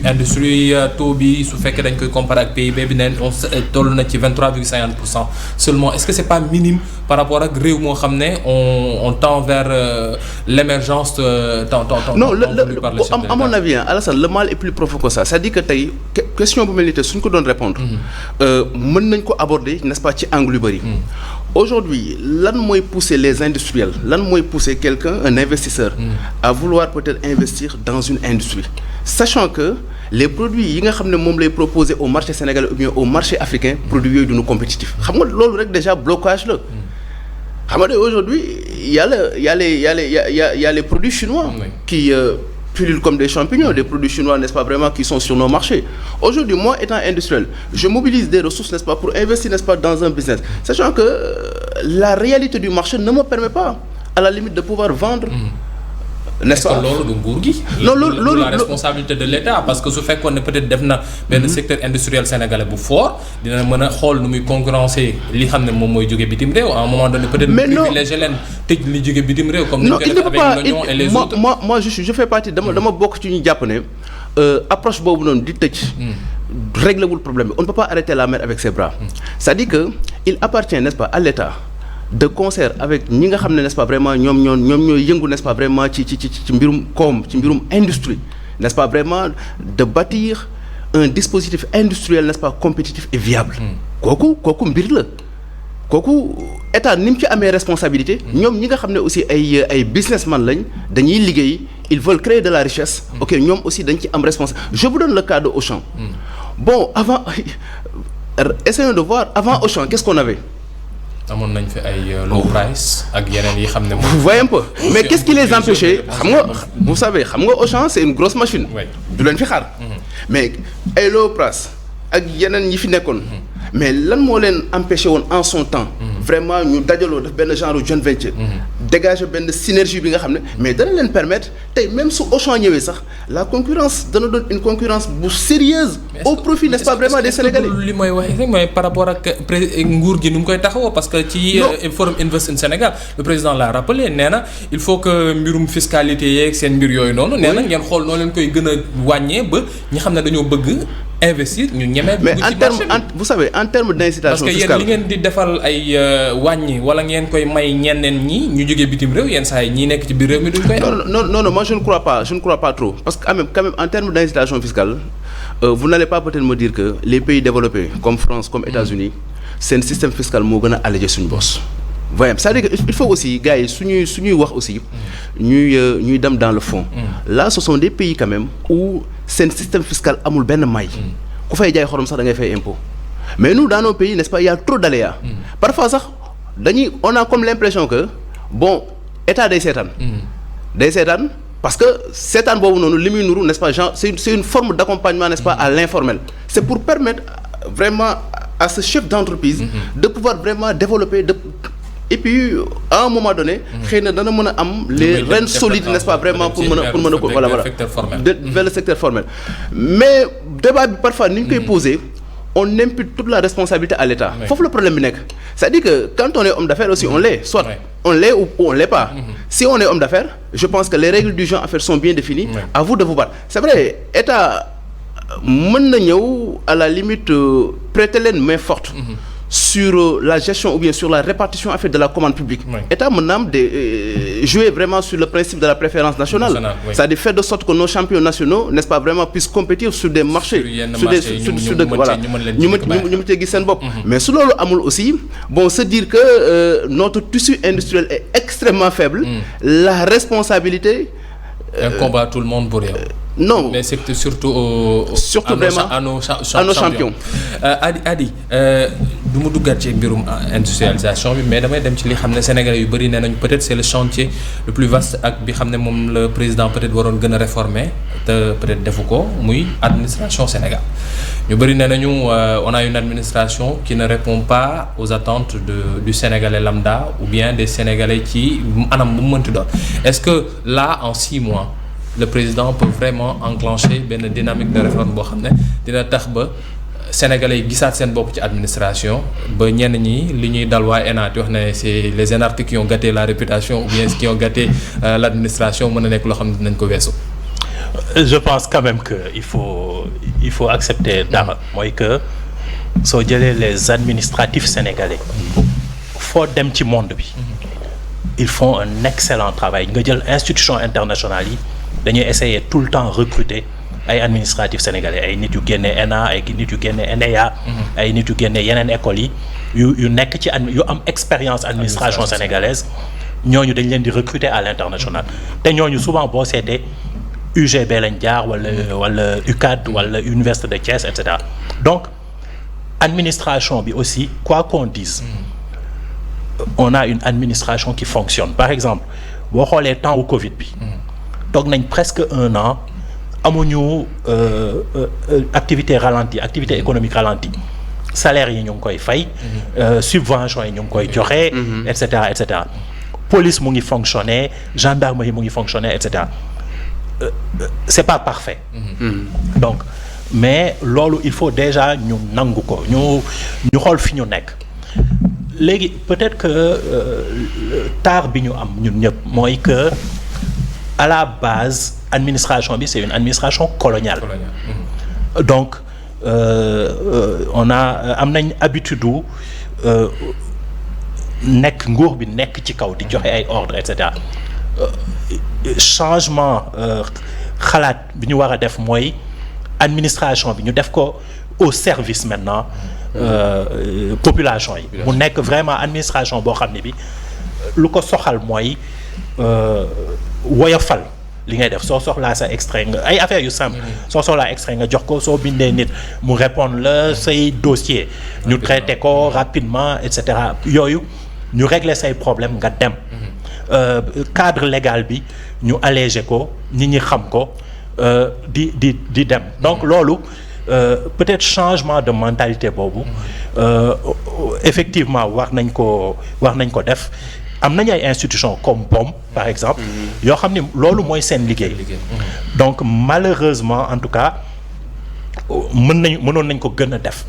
industrie taux bi su fekkee dañ koy comparer ak PIB bi neen on toll na ci 23,50% seulement est-ce que c'est pas minime par rapport ak réew moo xam ne on tend vers l'émergence non à mon avis Alassane le mal est plus profond que ça c'est-à-dire que tey question bu mel ni tey suñ ko doon répondre mën nañ ko aborder n'est-ce pas ci angle yu bari aujourd'hui lan mooy pousser les industriels lan mooy pousser quelqu'un un investisseur à vouloir peut-être investir dans une industrie sachant que les produits yi nga xam ne moom lay proposer au marché sénégalais ou bien au marché africain produits yooyu duñu compétitif xam nga loolu rek déjà blocage la xam nga aujourd'hui il y a les produits chinois qui pullulent comme des champignons, des produits chinois, n'est-ce pas, vraiment, qui sont sur nos marchés. Aujourd'hui, moi, étant industriel, je mobilise des ressources, n'est-ce pas, pour investir, n'est-ce pas, dans un business. Sachant que la réalité du marché ne me permet pas, à la limite, de pouvoir vendre. N'est-ce pas loolu du nguur gi. loolu la responsabilité de l'État parce que su fekkoon ne peut-être def na benn secteur industriel sénégalais bu fort dina mën a xool nu muy concurrencer li xam ne moom mooy jóge bitim réew à un moment donné peut-être privilégié leen tëj li jóge bitim réew comme ni ñu ko def avec l'oignon et les autres. moi je fais partie dama bokk ci ñu jàpp ne approche boobu noonu di tëj régler wul problème bi on ne peut pas arrêter la mer avec ses bras c'est-à-dire que il appartient, n'est-ce pas, à l'État de concert avec ñi nga xam ne n'est-ce pas vraiment ñoom ñooy yëngu n'est-ce pas vraiment ci mbirum koom ci mbirum industrie n'est-ce pas vraiment de bâtir un dispositif industriel n'est-ce pas compétitif et viable kooku mbir la kooku état ni mu ci amee responsabilité ñoom ñi nga xam ne aussi ay businessman lañ dañuy liggéey ils veulent créer de la richesse ok ñoom aussi dañ ci am responsabilité. Je vous donne le cas de Auchan. Bon avant essayons de voir avant Auchan qu'est-ce qu'on avait. amoon nañ fi ay low price ak yeneen yi xam ne. Vous voyez un peu mais qu'est-ce qui les empêchait xam nga vous savez xam nga Auchan c'est une grosse machine. du leen fi xaar. mais ay low price ak yeneen yi fi nekkoon. mais lan moo leen empêché woon en son temps. vraiment ñu dajaloo def benn genre joint venture. dégager benn synergie bi nga xam ne mais dana leen permettre tey même su Auchan ñëwee sax la concurrence dana doon une concurrence bu sérieuse au profit n'est-ce pas vraiment des Sénégalais. li mooy wax rek mooy par rapport ak nguur gi nu mu koy taxawoo parce que ci forum Invest in Sénégal le président l'a rappelé nee na il faut que mbirum fiscalité yeeg seen mbir yooyu noonu. nee na ngeen xool noo leen koy gën a wàññee ba ñi xam ne dañoo bëgg. investir ñu ñemee. mais vous savez en termes d'incitation fiscale parce que yéen li ngeen di defal ay wàññi wala ngeen koy may ñeneen ñi ñu jógee bitim réew yenn saa yi ñi nekk ci biir réew mi duñ koy. non moi je ne crois pas trop parce que quand même en termes d'incitation fiscale vous n'allez pas peut-être me dire que les pays développés comme France comme États-Unis seen système fiscal moo gën a allégé suñu boss. voyez c'est-à-dire que il faut aussi gars yi suñuy wax aussi ñuy dem dans le fond. Là ce sont des pays quand même où seen système fiscal amul benn may. ku fay jaay xorom sax da ngay fay impôt. mais nous dans nos pays n'est-ce pas il y a trop d'aléas. Parfois sax on a comme l'impression que bon état day seetaan. parce que seetaan boobu noonu li muy nuru n'est-ce pas genre c'est une forme d'accompagnement n'est-ce pas à l'informel. C'est pour permettre vraiment à ce chef d'entreprise. de pouvoir vraiment développer et puis à un moment donné xëy na dana mën a am les rênes solides n'est-ce pas vraiment pour mën a ko voilà vers le secteur formel mais débat bi parfois ni ñu koy poser on impute toute la responsabilité à l'État foofu le problème bi nekk c'est-à-dire que quand on est homme d'affaires aussi on l'est soit on l'est ou on l'est pas si on est homme d'affaires je pense que les règles du jeu en fait sont bien définies à vous de vous battre c'est vrai État mën na ñëw à la limite prêter leen main forte sur la gestion ou bien sur la répartition en fait de la commande publique. État mën na am jouer vraiment sur le principe de la préférence nationale. C'est-à-dire faire de sorte que nos champions nationaux n'est-ce pas vraiment puissent compétir sur des marchés. sur des voilà ñu mën cee gis seen bopp. mais su loolu amul aussi bon se dire que notre tissu industriel est extrêmement faible. La responsabilité. Un combat tout le monde pour rien. Non mais c'est surtout vraiment à nos champions. Adi du ma duggaat ci mbirum industrialisation bi mais damay dem ci li xam ne Sénégalais yu bëri nee nañu peut-être c'est le chantier le plus vaste ak bi xam ne moom le président peut-être waroon gën a réformer te peut-être defu ko muy administration Sénégal ñu bëri nee nañu on a une administration qui ne répond pas aux attentes du Sénégalais lambda ou bien des Sénégalais ci anam bu mu mënti doon est-ce que là en 6 mois le président peut vraiment enclencher benn dynamique de réforme boo xam ne dina tax ba Sénégalais yi gisaat seen bopp ci administration ba ñenn ñi li ñuy dal waa ENA di wax ne c'est les énarques qui ont gâté la réputation ou bien qui ont gâté l'administration mën na nekk loo xam ne dinañ ko weesu. Je pense quand même que il faut accepter dara mooy que soo jëlee les administratifs sénégalais foo dem ci monde bi ils font un excellent travail nga jël institution internationale yi dañuy essayer tout le temps recruter ay administratifs sénégalais ay nit yu génne ENA ay nit yu génne ENEA ay nit yu génne yeneen écoles yi yu nekk ci yu am expérience administration sénégalaise ñooñu dañ leen di recruter à l'international te ñooñu souvent boo seetee UGB lañ jaar wala UCAD wala Université de Thiès et cetera donc administration bi aussi quoi qu'on dise on a une administration qui fonctionne par exemple boo xoolee temps au Covid bi toog nañ presque 1 an amuñu activité ralentie activité économique ralentie salaire yi ñu ngi koy fay subvention yi ñu ngi koy joxe et cetera police mu ngi fonctionner gendarmerie mu ngi fonctionner et cetera c'est pas parfait donc mais loolu il faut déjà ñu nangu ko ñu xool fi ñu nekk léegi peut-être que tard bi ñu am ñun ñëpp mooy que à la base administration bi c'est une administration coloniale donc on a am nañ habitude nekk nguur bi nekk ci kaw di joxe ay ordres et cetera changement xalaat bi ñu war a def mooy administration bi ñu def ko au service maintenant population yi mu nekk vraiment administration boo xam ne bi lu ko soxal mooy woyofal li ngay def soo soxlaa sa extrait nga ay affaires yu simple soo soxlaa extrait nga jox ko soo bindee nit mu répondre la say dossier ñu traité ko rapidement et cetera yooyu ñu régler say problème nga dem cadre légal bi ñu allégé ko nit ñi xam ko di dem donc loolu peut-être changement de mentalité boobu effectivement war nañ ko def am nañ ay institutions comme BOM par exemple yoo xam ni loolu mooy seen liggéey donc malheureusement en tout cas mënoon nañ ko gën a def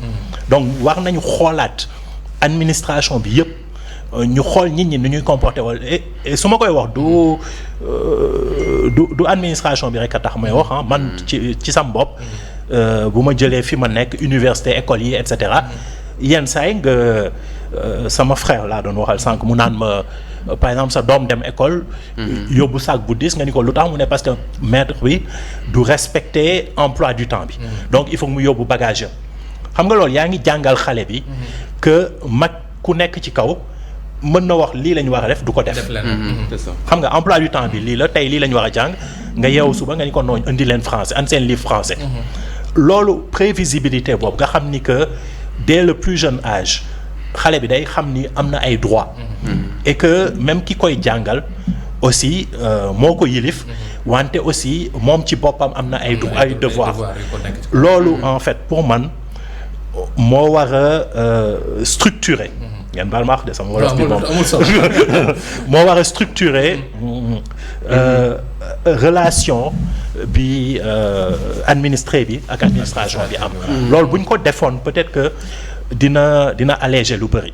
donc war nañu xoolaat administration bi yëpp ñu xool nit ñi nu ñuy comporter wala et su ma koy wax du administration bi rek a tax may wax man ci sam bopp bu ma jëlee fi ma nekk université école yi et cetera yenn saa yi nga sama frère laa doon waxal sànq mu naan ma par exemple sa doom dem école yóbbu sac bu diis nga ni ko lu tax mu ne parce que maître bi du respecter emploi du temps bi donc il faut mu yóbbu bagage xam nga loolu yaa ngi jàngal xale bi que mag ku nekk ci kaw mën na wax lii la ñu war a def du ko def xam nga emploi du temps bi lii la tey lii la ñu war a jàng nga yeewu suba nga ni ko nooñ indi leen français an seen livre français loolu prévisibilité boobu nga xam ni que dès le plus jeune âge xale bi day xam ni am na ay droits et que même ki koy jàngal aussi moo ko yilif wante aussi moom ci boppam am na ay devoirs loolu en fait pour man moo war a structurer ngeen baal ma wax de sama wolof bi moom moo war a structurer relation bi administré bi ak administration bi am loolu bu ñu ko defoon peut-être que dina alléger lu bëri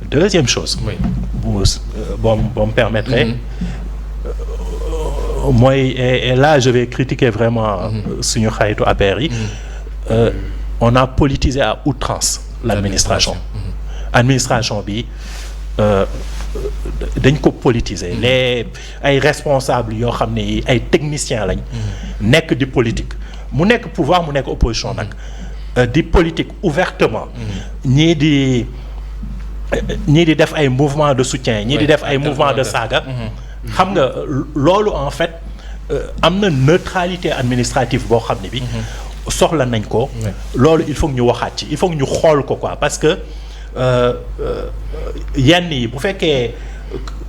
deuxième chose boo me permettrait mooy et là je vais critiquer vraiment suñu xaritu APR yi on a politisé à outrance l'administration administration bi dañ ko politiser les ay responsables yoo xam ne ay techniciens lañ nekk di politique mu nekk pouvoir mu nekk opposition nag di politique ouvertement ñii di def ay mouvement de soutien ñii di def ay mouvement de saaga xam nga loolu en fait am na neutralité administrative boo xam ne bi soxla nañ ko loolu il faut que ñu waxaat ci il faut que ñu xool ko quoi parce que yenn yi bu fekkee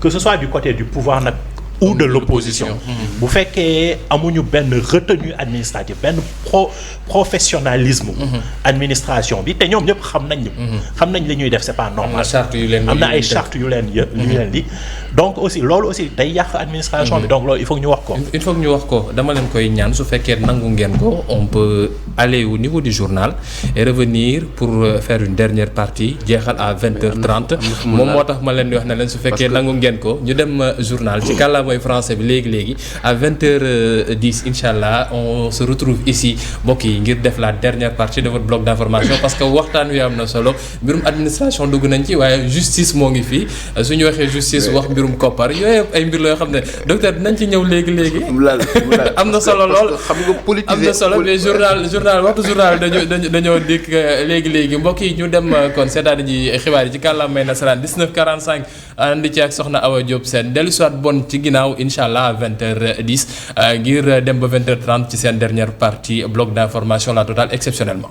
que ce soit du côté du pouvoir nag ou de l'opposition bu fekkee amuñu benn retenue administrative benn professionnalisme administration bi te ñoom ñëpp xam nañ li ñuy def c'est pas normal am na ay charte yu leen di donc aussi loolu aussi day yàq administration bi donc loolu il faut que ñu wax ko dama leen koy ñaan su fekkee nangu ngeen ko on peut aller au niveau du journal et revenir pour faire une dernière partie jeexal à 20h30 moom moo tax ma leen di wax ne leen su fekkee nangu ngeen ko ñu dem journal ci kàllaamay français bi léegi à 20h10 inchallah on se retrouve ici mbokk yi ngir def la dernière partie de votre bloc d'information parce que waxtaan wi am na solo mbirum administration dugg nañ ci waaye justice moo ngi fii suñu waxee justice wax mbirum koppar yooyu ay mbir la yoo xam ne docteur dinañ ci ñëw léegi am na solo lool xam nga politique am na solo mais journal waxtu journal dañoo dikk léegi mbokk yi ñu dem kon seetaan ji xibaar yi ci kàllaamay nasaraan 19:45 andi ci ak soxna Awa Diop Sène dellu soit bon ci ginnaaw ginnaaw incha allah à 20h10 ngir dem ba 20h30 ci seen dernière partie bloc d'information la totale exceptionnellement.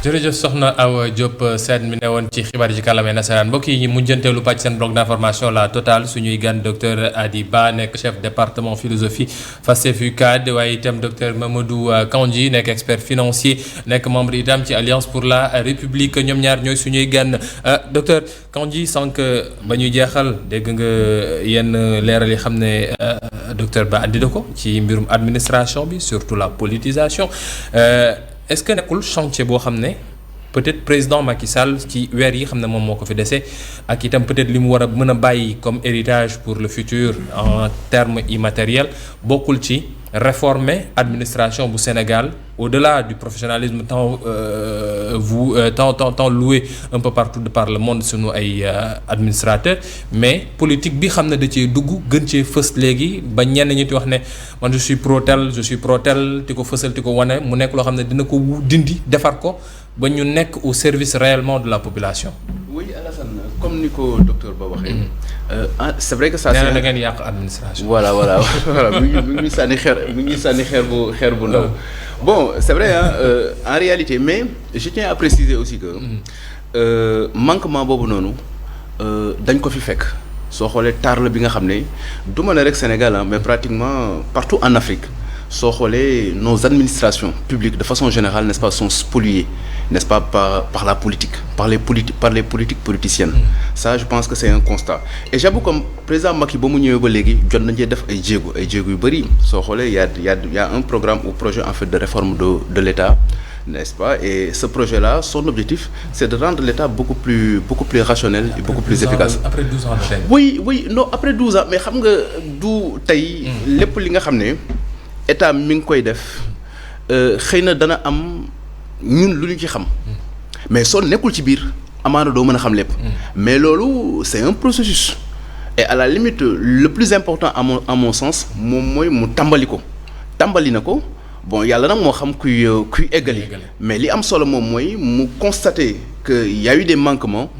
jërëjëf soxna Awa Diop Sène mi ne woon ci xibaar yi ci kàllaamay nasaraan mbokk yi mujjanteelu pàcc seen bloc d'information la totale suñuy gan docteur Hady Ba nekk chef département philosophie FASTEF UCAD waaye itam docteur Mamadou Kandji nekk expert financier nekk membre itam ci Alliance pour la République ñoom ñaar ñooy suñuy gan docteur Kandji sànq ba ñuy jeexal dégg nga yenn leeral yi xam ne docteur Ba andi na ko ci mbirum administration bi surtout la politisation. Est-ce que nekkul chantier boo xam ne peut-être président Macky Sall ci weer yi xam ne moom moo ko fi dese ak itam peut-être li mu war a mën a bàyyi comme héritage pour le futur en termes immatériels bokkul ci réformer administration bu Sénégal au-delà du professionnalisme tant loué un peu partout de par le monde sunu ay administrateurs mais politique bi xam ne da cee dugg gën cee fës léegi ba ñenn ñi di wax ne man je suis pro tel ti ko fësal ti ko wane mu nekk loo xam ne dina ko dindi defar ko ba ñu nekk au service réellement de la population. Oui Alassane comme ni ko docteur Ba waxee. C'est vrai que ça. nee na da ngeen yàq administration. voilà mi ngi sànni xeer bu ndaw. Bon c'est vrai en réalité mais je tiens à préciser aussi que manquement boobu noonu dañ ko fi fekk soo xoolee taar la bi nga xam ne du ma ne rek Sénégal mais pratiquement partout en Afrique soo xoolee nos administrations publiques de façon générale n'est-ce pas sont spoliées n'est-ce pas par la politique par les politiques politiciennes. Ça je pense que c'est un constat et j'avoue comme président Macky ba mu ñëwee ba léegi jot nañ cee def ay jéego yu bëri soo xoolee y a un programme ou projet en fait de réforme de l'État, n'est-ce pas, et ce projet-là son objectif c'est de rendre l'État beaucoup plus rationnel et beaucoup plus efficace. Après 12 ans oui non après 12 ans mais xam nga du tey lépp li nga xam ne État mi ngi koy def xëy na dana am ñun lu ñu ci xam mais soo nekkul ci biir amaana doo mën a xam lépp mais loolu c'est un processus et à la limite le plus important à mon sens moom mooy mu tàmbali na ko bon yàlla nag moo xam kuy eggali mais li am solo moom mooy mu constater que y a eu des manquements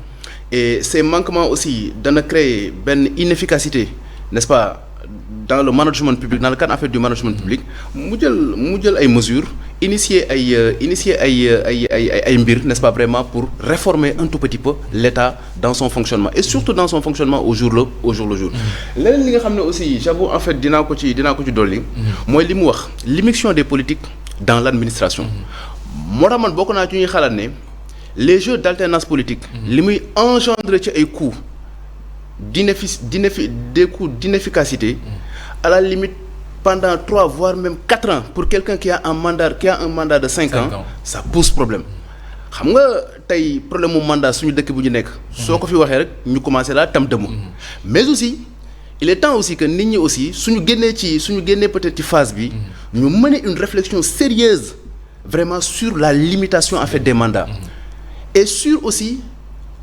et ces manquements aussi dana créer benn inefficacité n'est-ce pas dans le management public dans le cadre en fait du management public mu jël ay mesures initier ay mbir n'est-ce pas vraiment pour réformer un tout petit peu l'État dans son fonctionnement et surtout dans son fonctionnement au jour le jour. Leneen li nga xam ne aussi j'avoue en fait dinaa ko ci dolli. mooy li mu wax l'immixtion des politiques dans l'administration. moo tax man bokk naa ci ñuy xalaat ne les jeux d'alternance politique. li muy engendrer ci ay coûts des coûts d'inefficacité à la limite pendant 3 voire même 4 ans pour quelqu'un qui a un mandat de 5 ans ça pose problème xam nga tey problème mu mandat suñu dëkk bu ñu nekk soo ko fi waxee rek ñu commencé laa tam dëmm mais aussi il est temps aussi que nit ñi aussi suñu génnee peut-être ci phase bi ñu mener une réflexion sérieuse vraiment sur la limitation en fait des mandats et sur aussi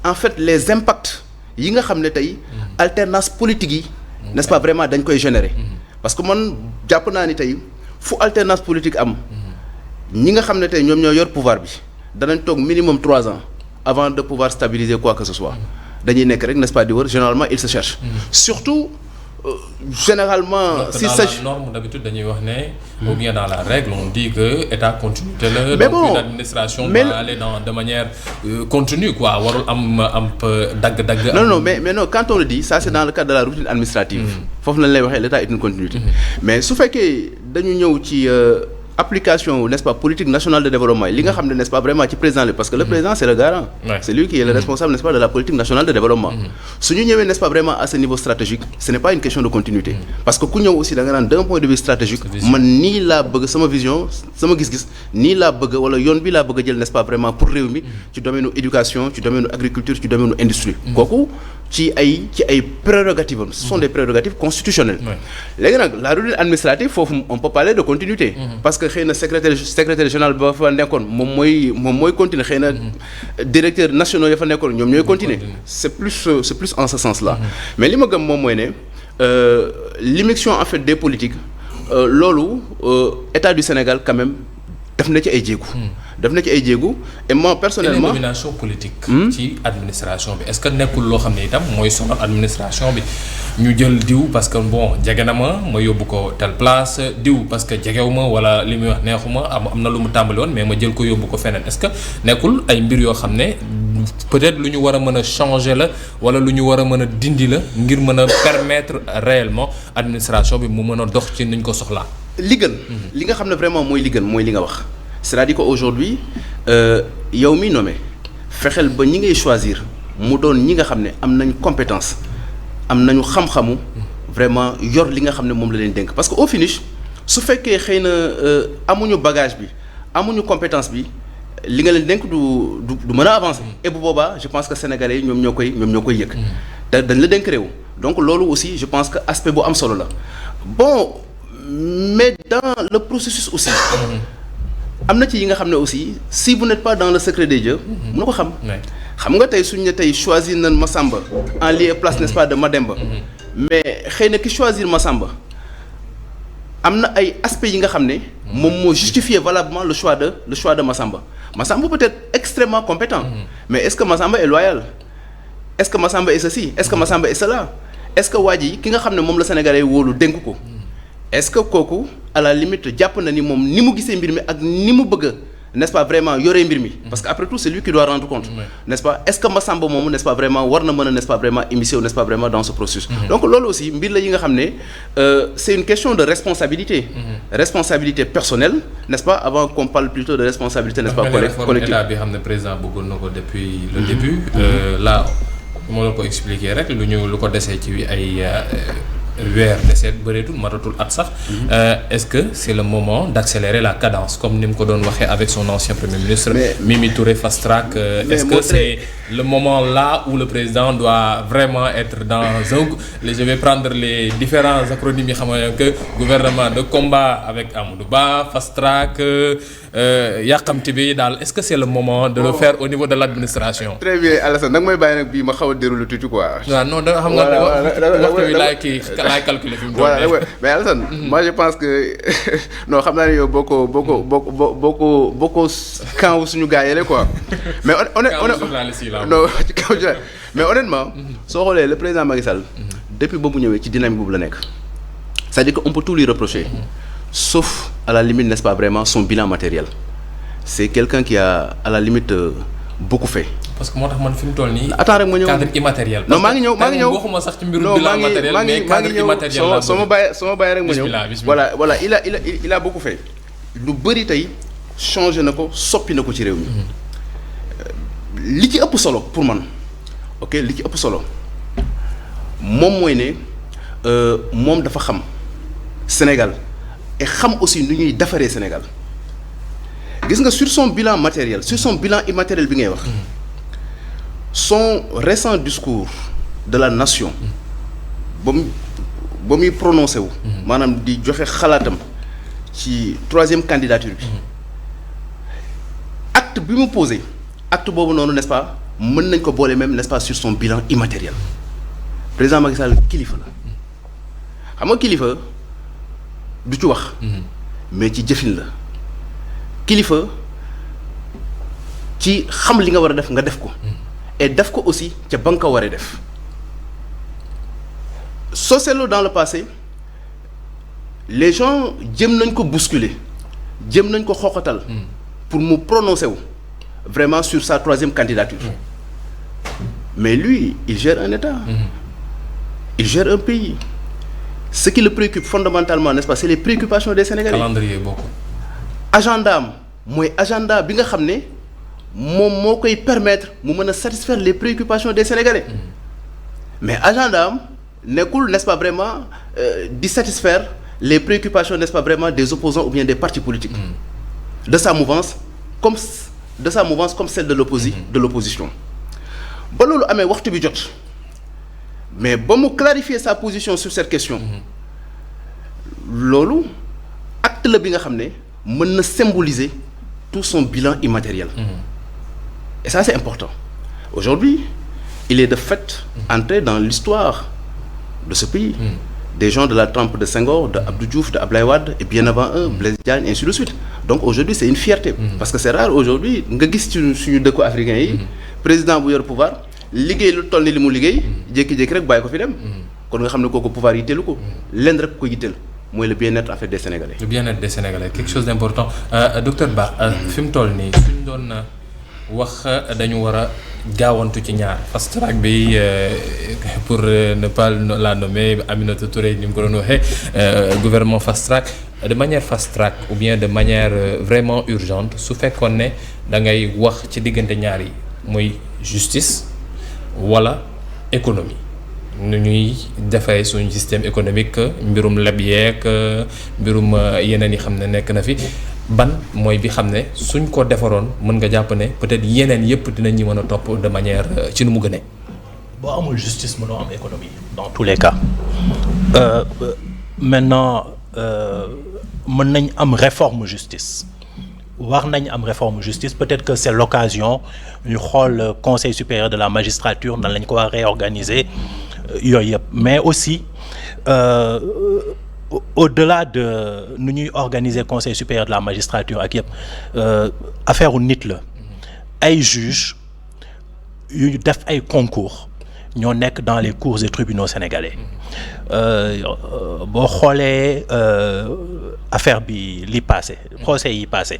en fait les impacts yi nga xam ne tey alternance politique yi n'est-ce pas vraiment dañ koy générer parce que man jàpp naa ni tey fu alternance politique am ñi nga xam ne tey ñoom ñoo yor pouvoir bi danañ toog minimum 3 ans avant de pouvoir stabiliser quoi que ce soit dañuy nekk rek n'est-ce pas di wër généralement ils se cherchent surtout généralement si ça norme d'habitude dañuy wax ne ou bien dans la règle on dit que état continuité la mais donc bon, une administration doit aller de manière continue quoi warul am dagg non mais non quand on le dit ça c'est dans le cadre de la routine administrative foofu lañ lay waxee l'état est une continuité mais su fekkee dañu ñëw ci application n'est-ce pas politique nationale de développement li nga xam ne n'est-ce pas vraiment ci président li parce que le président c'est le garant c'est lui qui est le responsable n'est-ce pas de la politique nationale de développement su ñu ñëwee n'est-ce pas vraiment à ce niveau stratégique ce n'est pas une question de continuité parce que ku ñëw aussi da nga naan d'un point de vue stratégique man nii laa bëgg sama vision sama gis-gis nii laa bëgg wala yoon bi laa bëgg a jël n'est-ce pas vraiment pour réew mi ci domaine éducation ci domaine agriculture ci domaine industrie kooku ci ay prérogatives ce sont des prérogatives constitutionnelles léegi nag la routine administrative foofu on peut parler de continuité parce que xëy na secrétaire général ba fa nekkoon moom mooy continuer xëy na directeur nationaux ya fa nekkoon ñoom ñooy continuer c'est plus en ce sens là mais li ma gëm moom mooy ne l'immixtion en fait des politiques loolu état du Sénégal quand même def na ci ay jéego. Et moi personnellement. et les nominations politiques. ci administration bi est-ce que nekkul loo xam ne itam mooy sonal administration bi ñu jël diw parce que bon jege na ma yóbbu ko telle place diw parce que jegew ma wala li muy wax neexuma am na lu mu tàmbali woon mais ma jël ko yóbbu ko feneen est-ce que nekkul ay mbir yoo xam ne peut-être lu ñu war a mën a changer la wala lu ñu war a mën a dindi la ngir mën a permettre réellement administration bi mu mën a dox ci niñ ko soxlaa. li gën. li nga xam ne vraiment mooy li gën mooy li nga wax. c'est-à-dire que aujourd'hui yow mi nommé fexeel ba ñi ngay choisir mu doon ñi nga xam ne am nañ compétence am nañu xam-xamu vraiment yor li nga xam ne moom la leen dénk parce que au finish su fekkee xëy na amuñu bagage bi amuñu compétence bi li nga leen dénk du mën a avancer. et bu boobaa je pense que sénégalais yi ñoom ñoo koy yëg. te dañ la dénk réew donc loolu aussi je pense que aspect bu am solo la bon mais dans le processus aussi. am na ci yi nga xam ne aussi si vous n'êtes pas dans le secret des dieux. mën na ko xam. xam nga tey suñu ne tey choisir nañ Massamba en lieu et place n'est-ce pas de Mademba. mais xëy na ki choisir Massamba am na ay aspects yi nga xam ne. moom moo justifier valablement le choix de Massamba. Massamba peut être extrêmement compétent. mais est-ce que Massamba est loyal? est-ce que Massamba est ceci? est-ce que Massamba est cela? est-ce que waa ji ki nga xam ne moom la Sénégalais wóolu dénk ko. est-ce que kooku à la limite jàpp na ni moom ni mu gisee mbir mi ak ni mu bëgg n'est-ce pas vraiment yoree mbir mi. parce que après tout c'est lui qui doit rendre compte. n'est-ce pas est-ce que Massamba moomu n'est-ce pas vraiment war na mën a n'est-ce pas vraiment immiscer n'est-ce pas vraiment dans ce processus. donc loolu aussi mbir la yi nga xam ne c'est une question de responsabilité. responsabilité personnelle n'est-ce pas avant qu'on parle plutôt de responsabilité n'est-ce pas collective. état bi xam ne président bëggoon na ko depuis le début. là moo la ko expliquer rek lu ko desee ci ay. weer deseet bëreetul matatul at sax. est-ce que c'est le moment d'accélérer la cadence comme ni mu ko doon waxee avec son ancien premier ministre. Mimi Touré fast track. est-ce que c'est le moment là où le président doit vraiment être dans un je vais prendre les différents acronymes yi xam que gouvernement de combat avec Amadou Ba fast track yàqamti bi daal est-ce que c'est le moment de le faire au niveau de l'administration. très bien Alassane nag mooy bàyyi nag bii ma xaw a dérouler tuuti quoi. waaw non da xam nga waxtu bi laay calculer fi mu doon mais Alassane moi je pense que non xam naa ne yow bokkoo camp wu suñu gars yi quoi mais non ci kaw mais honnêtement soo xoolee le président Macky Sall depuis ba mu ñëwee ci dynamique boobu la nekk c'est-à-dire que on peut tout lui reprocher sauf à la limite n'est-ce pas vraiment son bilan matériel c'est quelqu'un qui a à la limite beaucoup fait. parce que moo tax man fi mu toll nii. attends rek ma ñëw cadre immatériel. non maa ngi ñëw waxuma sax ci mbirum bilan matériel mais cadre immatériel la soo ma bàyyi rek ma ñëw voilà il a beaucoup fait lu bëri tey changé na ko soppi na ko ci réew mi li ci ëpp solo pour man ok li ci ëpp solo moom mooy ne moom dafa xam Sénégal et xam aussi nu ñuy defaree Sénégal gis nga sur son bilan matériel sur son bilan immatériel bi ngay wax son récent discours de la nation ba muy prononcé wu maanaam di joxe xalaatam ci troisième candidature bi acte bi mu posé acte boobu noonu n'est-ce pas mën nañ ko boole même n'est-ce pas sur son bilan immatériel président Macky Sall kilifa la xam nga kilifa du ci wax mais ci jëfin la kilifa ci xam li nga war a def nga def ko et def ko aussi ca ba nga ko waree def soo seetloo dans le passé les gens jëm nañ ko bousculer jëm nañ ko xoxatal pour mu prononcer wu vraiment sur sa troisième candidature mais lui il gère un État il gère un pays ce qui le préoccupe fondamentalement n'est-ce pas c'est les préoccupations des Sénégalais. calendrier bokk. agenda am mooy agenda bi nga xam ne moom moo koy permettre mu mën a satisfaire les préoccupations des Sénégalais mais agenda am nekkul n'est-ce pas vraiment di satisfaire les préoccupations n'est-ce pas vraiment des opposants ou bien des partis politiques de sa mouvance comme celle de l'opposition ba loolu amee waxtu bi jot mais ba mu clarifier sa position sur cette question loolu acte la bi nga xam ne mën na symboliser tout son bilan immatériel et ça c'est important aujourd'hui il est de fait entré dans l'histoire de ce pays des gens de la trempe de Senghor, de Abdou Diouf, de Abdoulaye Wade et bien avant eux Blaise Diagne, ainsi de suite. Donc aujourd'hui c'est une fierté parce que c'est rare aujourd'hui nga gis ci suñu dëkku africains yi président bu yor pouvoir liggéey lu toll ni li mu liggéey jékki-jékki rek bàyyi ko fi dem kon nga xam ne kooku pouvoir yitteelu ko lenn rek ko yitteel mooy le bien-être en fait des Sénégalais. Le bien-être des Sénégalais quelque chose d'important docteur Ba fi mu toll nii suñ doon wax dañu war a gaawantu ci ñaar fast track bi pour ne pas la nommer Aminata Touré ni mu ko doon waxee gouvernement fast track de manière fast track ou bien de manière vraiment urgente su fekkoon ne da ngay wax ci diggante ñaar yi muy justice wala économie nu ñuy defee suñu système économique mbirum leb yeeg mbirum yeneen yi xam ne nekk na fi ban mooy bi xam ne suñ ko defaroon mën nga jàpp ne peut-être yeneen yëpp dinañ ñi mën a topp de manière ci nu mu gënee. boo amul justice mënoo am économie dans tous les cas maintenant mën nañ am réforme justice war nañ am réforme justice peut-être que c'est l'occasion ñu xool conseil supérieur de la magistrature nan lañ ko war a réorganiser yooyu yëpp mais aussi au-delà de nu ñuy organiser conseil supérieur de la magistrature ak yëpp affaire u nit la ay juges yu def ay concours ñoo nekk dans les cours et tribunaux sénégalais boo xoolee affaire bi li passé procès yi passé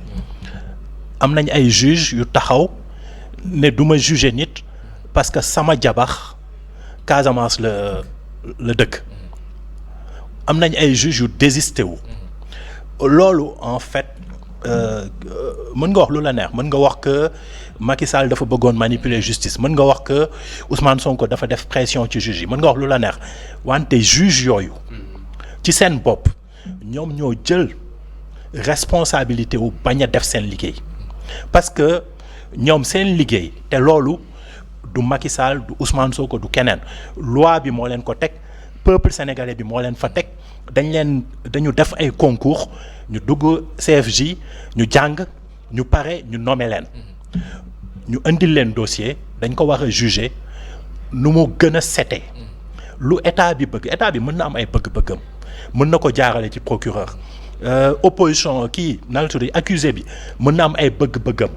am nañ ay juges yu taxaw ne duma juger nit parce que sama jabax Casamance la dëkk am nañ ay juges yu désisté wu loolu en fait mën nga wax lu la neex mën nga wax que Macky Sall dafa bëggoon manipuler justice mën nga wax que Ousmane Sonko dafa def pression ci juge yi mën nga wax lu la neex wante juge yooyu ci seen bopp ñoom ñoo jël responsabilité wu bañ a def seen liggéey parce que ñoom seen liggéey te loolu du Macky Sall du Ousmane Sonko du keneen loi bi moo leen ko teg peuple sénégalais bi moo leen fa teg dañu def ay concours ñu dugg CFJ ñu jàng ñu pare ñu nommer leen ñu indil leen dossier dañ ko war a juger nu mu gën a sete lu état bi bëgg état bi mën na am ay bëgg-bëggam mën na ko jaarale ci procureur opposition kii nan la tudd accusé bi mën na am ay bëgg-bëggam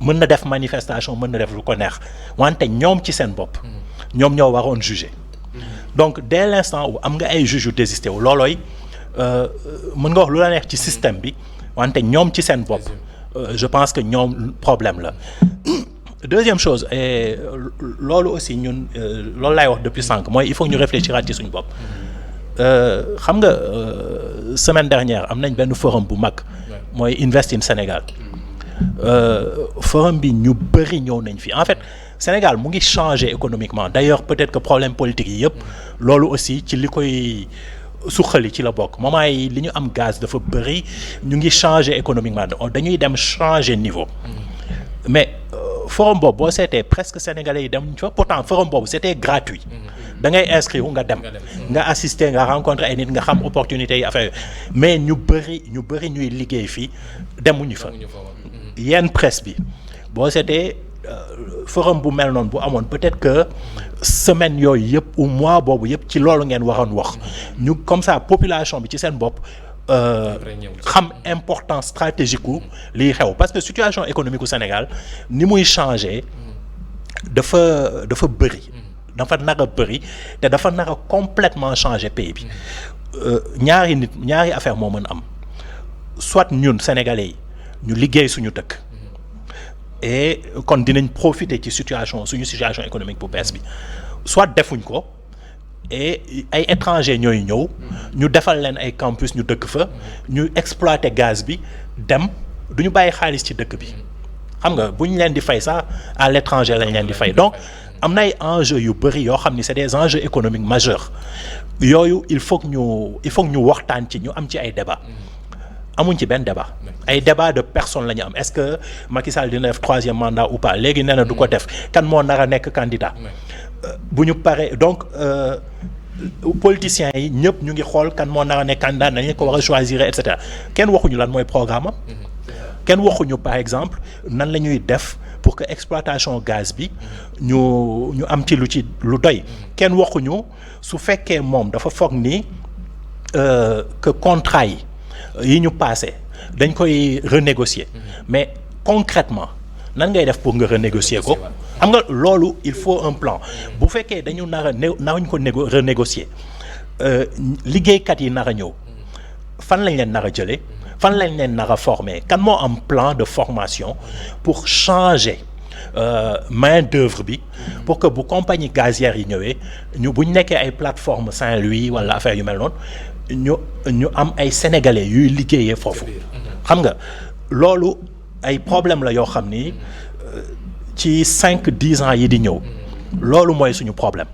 mën na def manifestation mën na def lu ko neex wante ñoom ci seen bopp ñoom ñoo waroon juger donc dès l'instant où am nga ay juges yu désisté wu loolooy mën nga wax lu la neex ci système bi wante ñoom ci seen bopp je pense que ñoom problème la deuxième chose et loolu aussi ñun loolu laay wax depuis sànq mooy il faut que ñu réfléchiraat ci suñu bopp xam nga semaine dernière am nañ benn forum bu mag mooy Invest in Sénégal forum bi ñu bëri ñëw nañ fi en fait Sénégal mu ngi changer économiquement d'ailleurs peut-être que problème politique yi yëpp loolu aussi ci li koy suqali ci la bokk moment yi li ñu am gaz dafa bëri ñu ngi changer économiquement dañuy dem changer niveau mais forum boobu boo seetee presque sénégalais yi dem fa pourtant forum boobu c'était gratuit da ngay inscrire nga dem nga assister nga rencontrer ay nit nga xam opportunités yi affaire mais ñu bëri ñuy liggéey fii demuñu fa yenn presse bi boo seetee forum bu mel noonu bu amoon peut-être que semaine yooyu yëpp ou mois boobu yëpp ci loolu ngeen waroon wax ñu comme ça population bi ci seen bopp xam importance stratégique u liy xew parce que situation économique u Sénégal ni muy changer dafa bëri dafa nar a bëri te dafa nar a complètement changer pays bi ñaari affaire moo mën am soit ñun sénégalais yi ñu liggéey suñu dëkk et kon dinañ profiter ci suñu situation économique bu bees bi soit defuñ ko et ay étrangers ñooy ñëw ñu defal leen ay campus ñu dëkk fa ñu exploiter gaz bi dem duñu bàyyi xaalis ci dëkk bi xam nga bu ñu leen di fay sax à l'étranger lañ leen di fay donc am na ay enjeux yu bëri yoo xam ni c'est des enjeux économiques majeurs yooyu il faut que ñu waxtaan ci ñu am ci ay débat amuñ ci benn débat ay débat de personne la ñu am est-ce que Macky Sall dina def troisième mandat ou pas léegi nee na du ko def kan moo nar a nekk candidat bu ñu paree donc politiciens yi ñëpp ñu ngi xool kan moo nar a nekk candidat nañ ko war a choisir et cetera kenn waxuñu lan mooy programme am kenn waxuñu par exemple nan la ñuy def pour que exploitation gaz bi ñu am ci lu doy kenn waxuñu su fekkee moom dafa foog ni que contrat yi ñu passé dañ koy renégocier mais concrètement nan ngay def pour nga renégocier ko xam nga loolu il faut un plan bu fekkee dañu naruñ ko renégocier liggéeykat yi nar a ñëw fan lañ leen nar a jëlee fan lañ leen nar a former kan moo am plan de formation pour changer main d'œuvre bi pour que bu compagnie gazière yi ñëwee bu ñu nekkee ay plateforme Saint-Louis wala affaire yu mel noonu ñu am ay sénégalais yuy liggéeyee foofu xam nga loolu ay problème la yoo xam ni ci 5-10 ans yi di ñëw loolu mooy suñu problème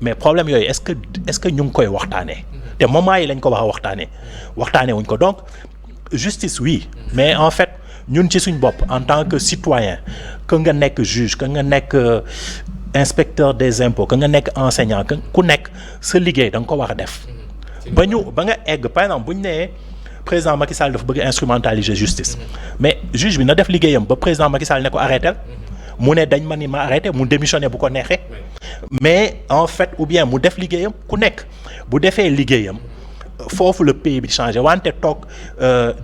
mais problème yooyu est-ce que ñu ngi koy waxtaanee te moment yi lañ ko wax a waxtaanee wuñ ko donc justice oui mais en fait ñun ci suñ bopp en tant que citoyen que nga nekk juge que nga nekk inspecteur des impôts que nga nekk enseignant que ku nekk sa liggéey da nga ko war a def ba nga egg par exemple bu ñu nee président Macky Sall dafa bëgg instrumentaliser justice mais juge bi na def liggéeyam ba président Macky Sall ne ko arrêté mu ne dañ ma ni ma arrêté mu démissionné bu ko neexee mais en fait ou bien mu def liggéeyam ku nekk bu defee liggéeyam foofu le pays bi changé wante toog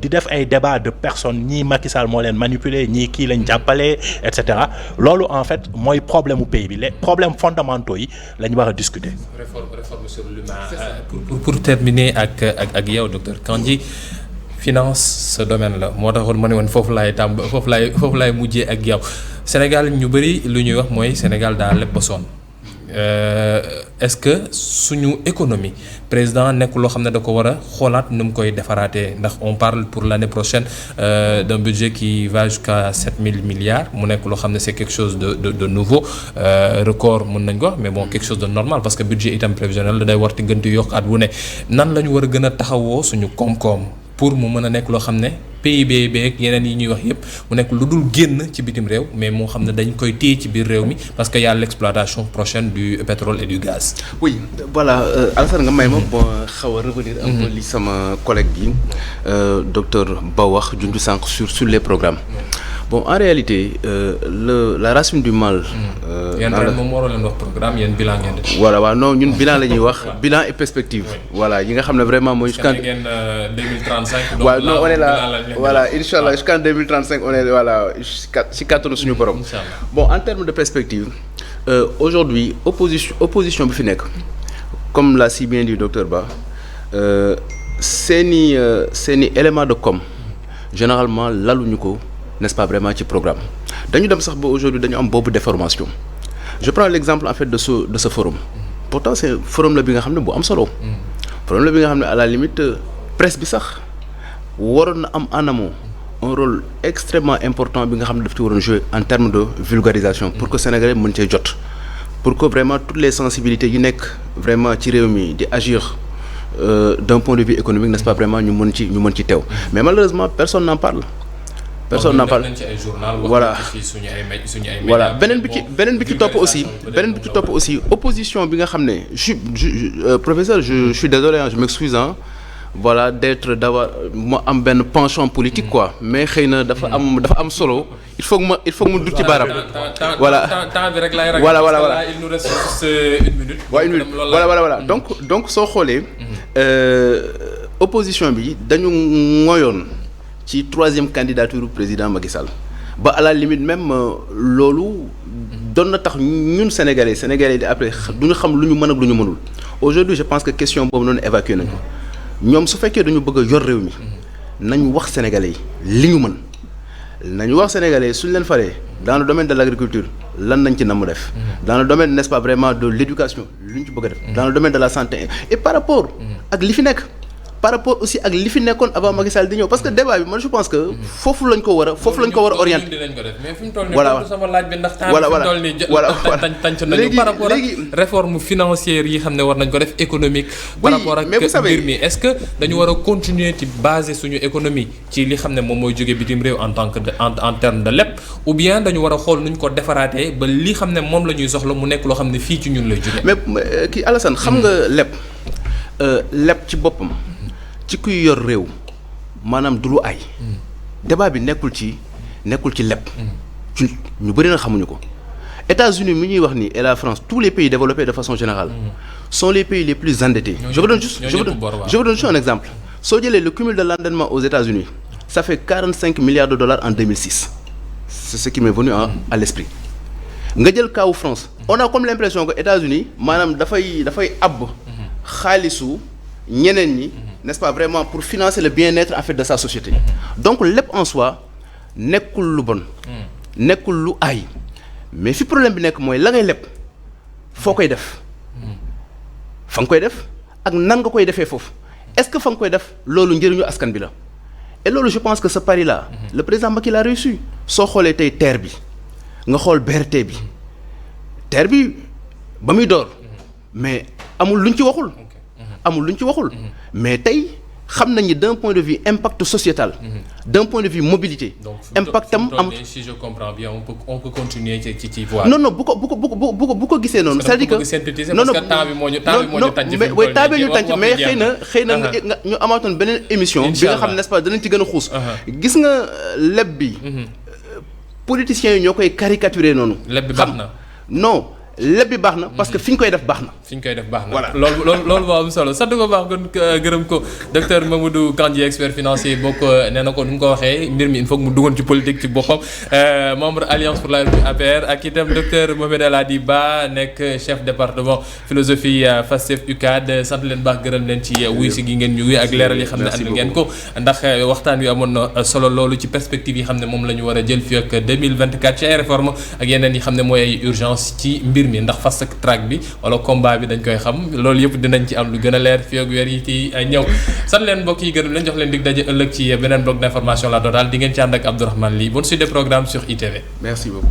di def ay débat de personnes ñii Macky Sall moo leen manipuler ñii kii lañ jàppale et cetera loolu en fait mooy problème mu pays bi les problèmes fondamentaux yi la ñu war a discuter. réforme sur l'humain. pour terminer ak yow docteur Kandji finance ce domaine la moo taxoon ma ne woon foofu laay mujjee ak yow Sénégal ñu bëri lu ñuy wax mooy Sénégal daa leb ba sonn est-ce que suñu économie président nekk loo xam ne da ko war a xoolaat nu mu koy defaraatee ndax on parle pour l'année prochaine d'un budget qui va jusqu'à 7 000 milliards mu nekk loo xam ne c'est quelque chose de nouveau record mën nañ ko mais bon quelque chose de normal parce que budget itam prévisionnel day war ti gën di yokk at wu ne nan la ñu war a gën a taxawoo suñu koom-koom pour mu mën a nekk loo xam ne PIB beeg yeneen yi ñuy wax yépp mu nekk lu dul génn ci bitim réew mais moo xam ne dañ koy téye ci biir réew mi parce que y a l'exploitation prochaine du pétrole et du gaz. Oui voilà Alassane nga may ma bon xaw a revenir un peu li sama collègue bi docteur Ba wax junju sànq sur les programmes. Bon en réalité la racine du mal. yéen ren moom waroo leen wax programme yéen bilan ngeen def. voilà waaw non ñun bilan la ñuy wax bilan et perspective. voilà yi nga xam ne vraiment mooy. jusqu'en 2035. waaw non on est là voilà incha allah jusqu'en 2035 on est voilà si kàttanu suñu borom. Bon en termes de perspective aujourd'hui opposition bi fi nekk comme l'a si bien dit docteur Ba seeni élément de com généralement laluñu ko. N'est-ce pas vraiment ci programme dañu dem sax ba aujourd'hui dañu am boobu déformation je prends l'exemple en fait de ce forum pourtant c'est forum la bi nga xam ne bu am solo forum la bi nga xam ne à la limite presse bi sax waroon na am en amont un rôle extrêmement important bi nga xam ne daf ci waroon jouer en termes de vulgarisation pour que Sénégalais mën cee jot pour que vraiment toutes les sensibilités yi nekk vraiment ci réew mi di agir d'un point de vue économique n'est-ce pas vraiment ñu mën ci teew mais malheureusement personne n'en parle voilà voilà beneen bi ci topp aussi opposition bi nga xam ne professeur je suis désolé je m'excuse voilà d'avoir ma am benn penchant politique quoi mais xëy na dafa am solo il faut que mu dut ci baaraam voilà temps bi rek lay rek voilà il nous reste juste une minute voilà donc soo xoolee opposition bi dañu ngoyoon ci troisième candidature président Macky Sall ba à la limite même loolu doon na tax ñun sénégalais di après du ñu xam lu ñu mën ak lu ñu mënul aujourd'hui je pense que question boobu noonu évacué nañu ñoom su fekkee dañu bëgg a yor réew mi nañu wax sénégalais yi li ñu mën nañu wax sénégalais suñu leen faree dans le domaine de l'agriculture lan nañ ci namm def dans le domaine n'est-ce pas vraiment de l'éducation lu ñu ci bëgg a def dans le domaine de la santé et par rapport ak li fi nekk par rapport aussi ak li fi nekkoon avant Macky Sall di ñëw parce que débat bi man je pense que foofu lañ ko war a orienter. mais fi mu toll nii sama laaj bi ndax temps bi fi mu toll nii tànc nañu par rapport ak réforme financière yi xam ne war nañ ko def économique. par rapport ak mbir mi est-ce que dañu war a continuer ci baser suñu économie ci li xam ne moom mooy jóge bitim réew en tant que en terme de leb ou bien dañu war a xool nuñ ko defaraatee ba li xam ne moom la ñuy soxla mu nekk loo xam ne fii ci ñun lay jóge. mais kii Alassane xam nga leb ci boppam. ci kuy yor réew maanaam du lu ay débat bi nekkul ci leb ñu bëri na xamuñu ko États-Unis mi ñuy wax ni et la France tous les pays développés de façon générale sont les pays les plus endettés. Je vous donne juste un exemple. Soo jëlee le cumul de l'endettement aux États-Unis ça fait 45 milliards de dollars en 2006 c'est ce qui m'est venu à l'esprit. nga jël kaw France on a comme l'impression que États-Unis maanaam dafay àbb xaalisu ñeneen ñi n'est-ce pas vraiment pour financer le bien-être en fait de sa société. Donc lépp en soi nekkul lu bon nekkul lu aay mais fi problème bi nekk mooy la ngay lépp foo koy def fa nga koy def ak nan nga koy defee foofu est-ce que fa nga koy def loolu njëriñu askan bi la et loolu je pense que ce pari là le président Macky l'a réussi. Soo xoolee tey TER bi nga xool BRT bi TER bi ba muy door mais amul luñ ci waxul mais tey xam nañu d'un point de vue impact sociétal d'un point de vue mobilité impact am si je comprends bien on peut continuer ci voie non bu ko gisee noonu c'est-à-dire que non parce que temps bi moo ñu tànc mais temps bi ñu tànc mais xëy na nga ñu amaatoon beneen émission bi nga xam n'est-ce pas danañ ci gën a xuus gis nga leb bi politiciens yi ñoo koy caricaturer noonu leb bi baax na non lépp bi baax na parce que fi ñu koy def baax na. voilà loolu moo am solo sant ko baax kon gërëm ko docteur Mamadou Kandji expert financier bokk nee na ko nu mu ko waxee mbir mi il faut que mu duggoon ci politique ci boppam membre alliance pour la République APR ak itam docteur Mohamed El Hady Ba nekk chef département philosophie FASTEF UCAD sant leen baax gërëm leen ci wuy si gi ngeen ñu wuy ak leeral yi xam ne ànd ngeen ko ndax waxtaan wi amoon na solo loolu ci perspective yi xam ne moom la ñu war a jël fii ak 2024 ci ay réforme ak yeneen yi xam ne mooy ay urgence ci mbir mi ndax fast track bi wala combat bi dañ koy xam loolu yëpp dinañ ci am lu gën a leer fii ak weer yi ci ñëw sant leen mbokk yi gërëm leen jox leen dig daje ëllëg ci beneen bloc d'information la totale di ngeen ci ànd ak Abdourahmane Ly bonne suite des programmes sur ITV. Merci beaucoup.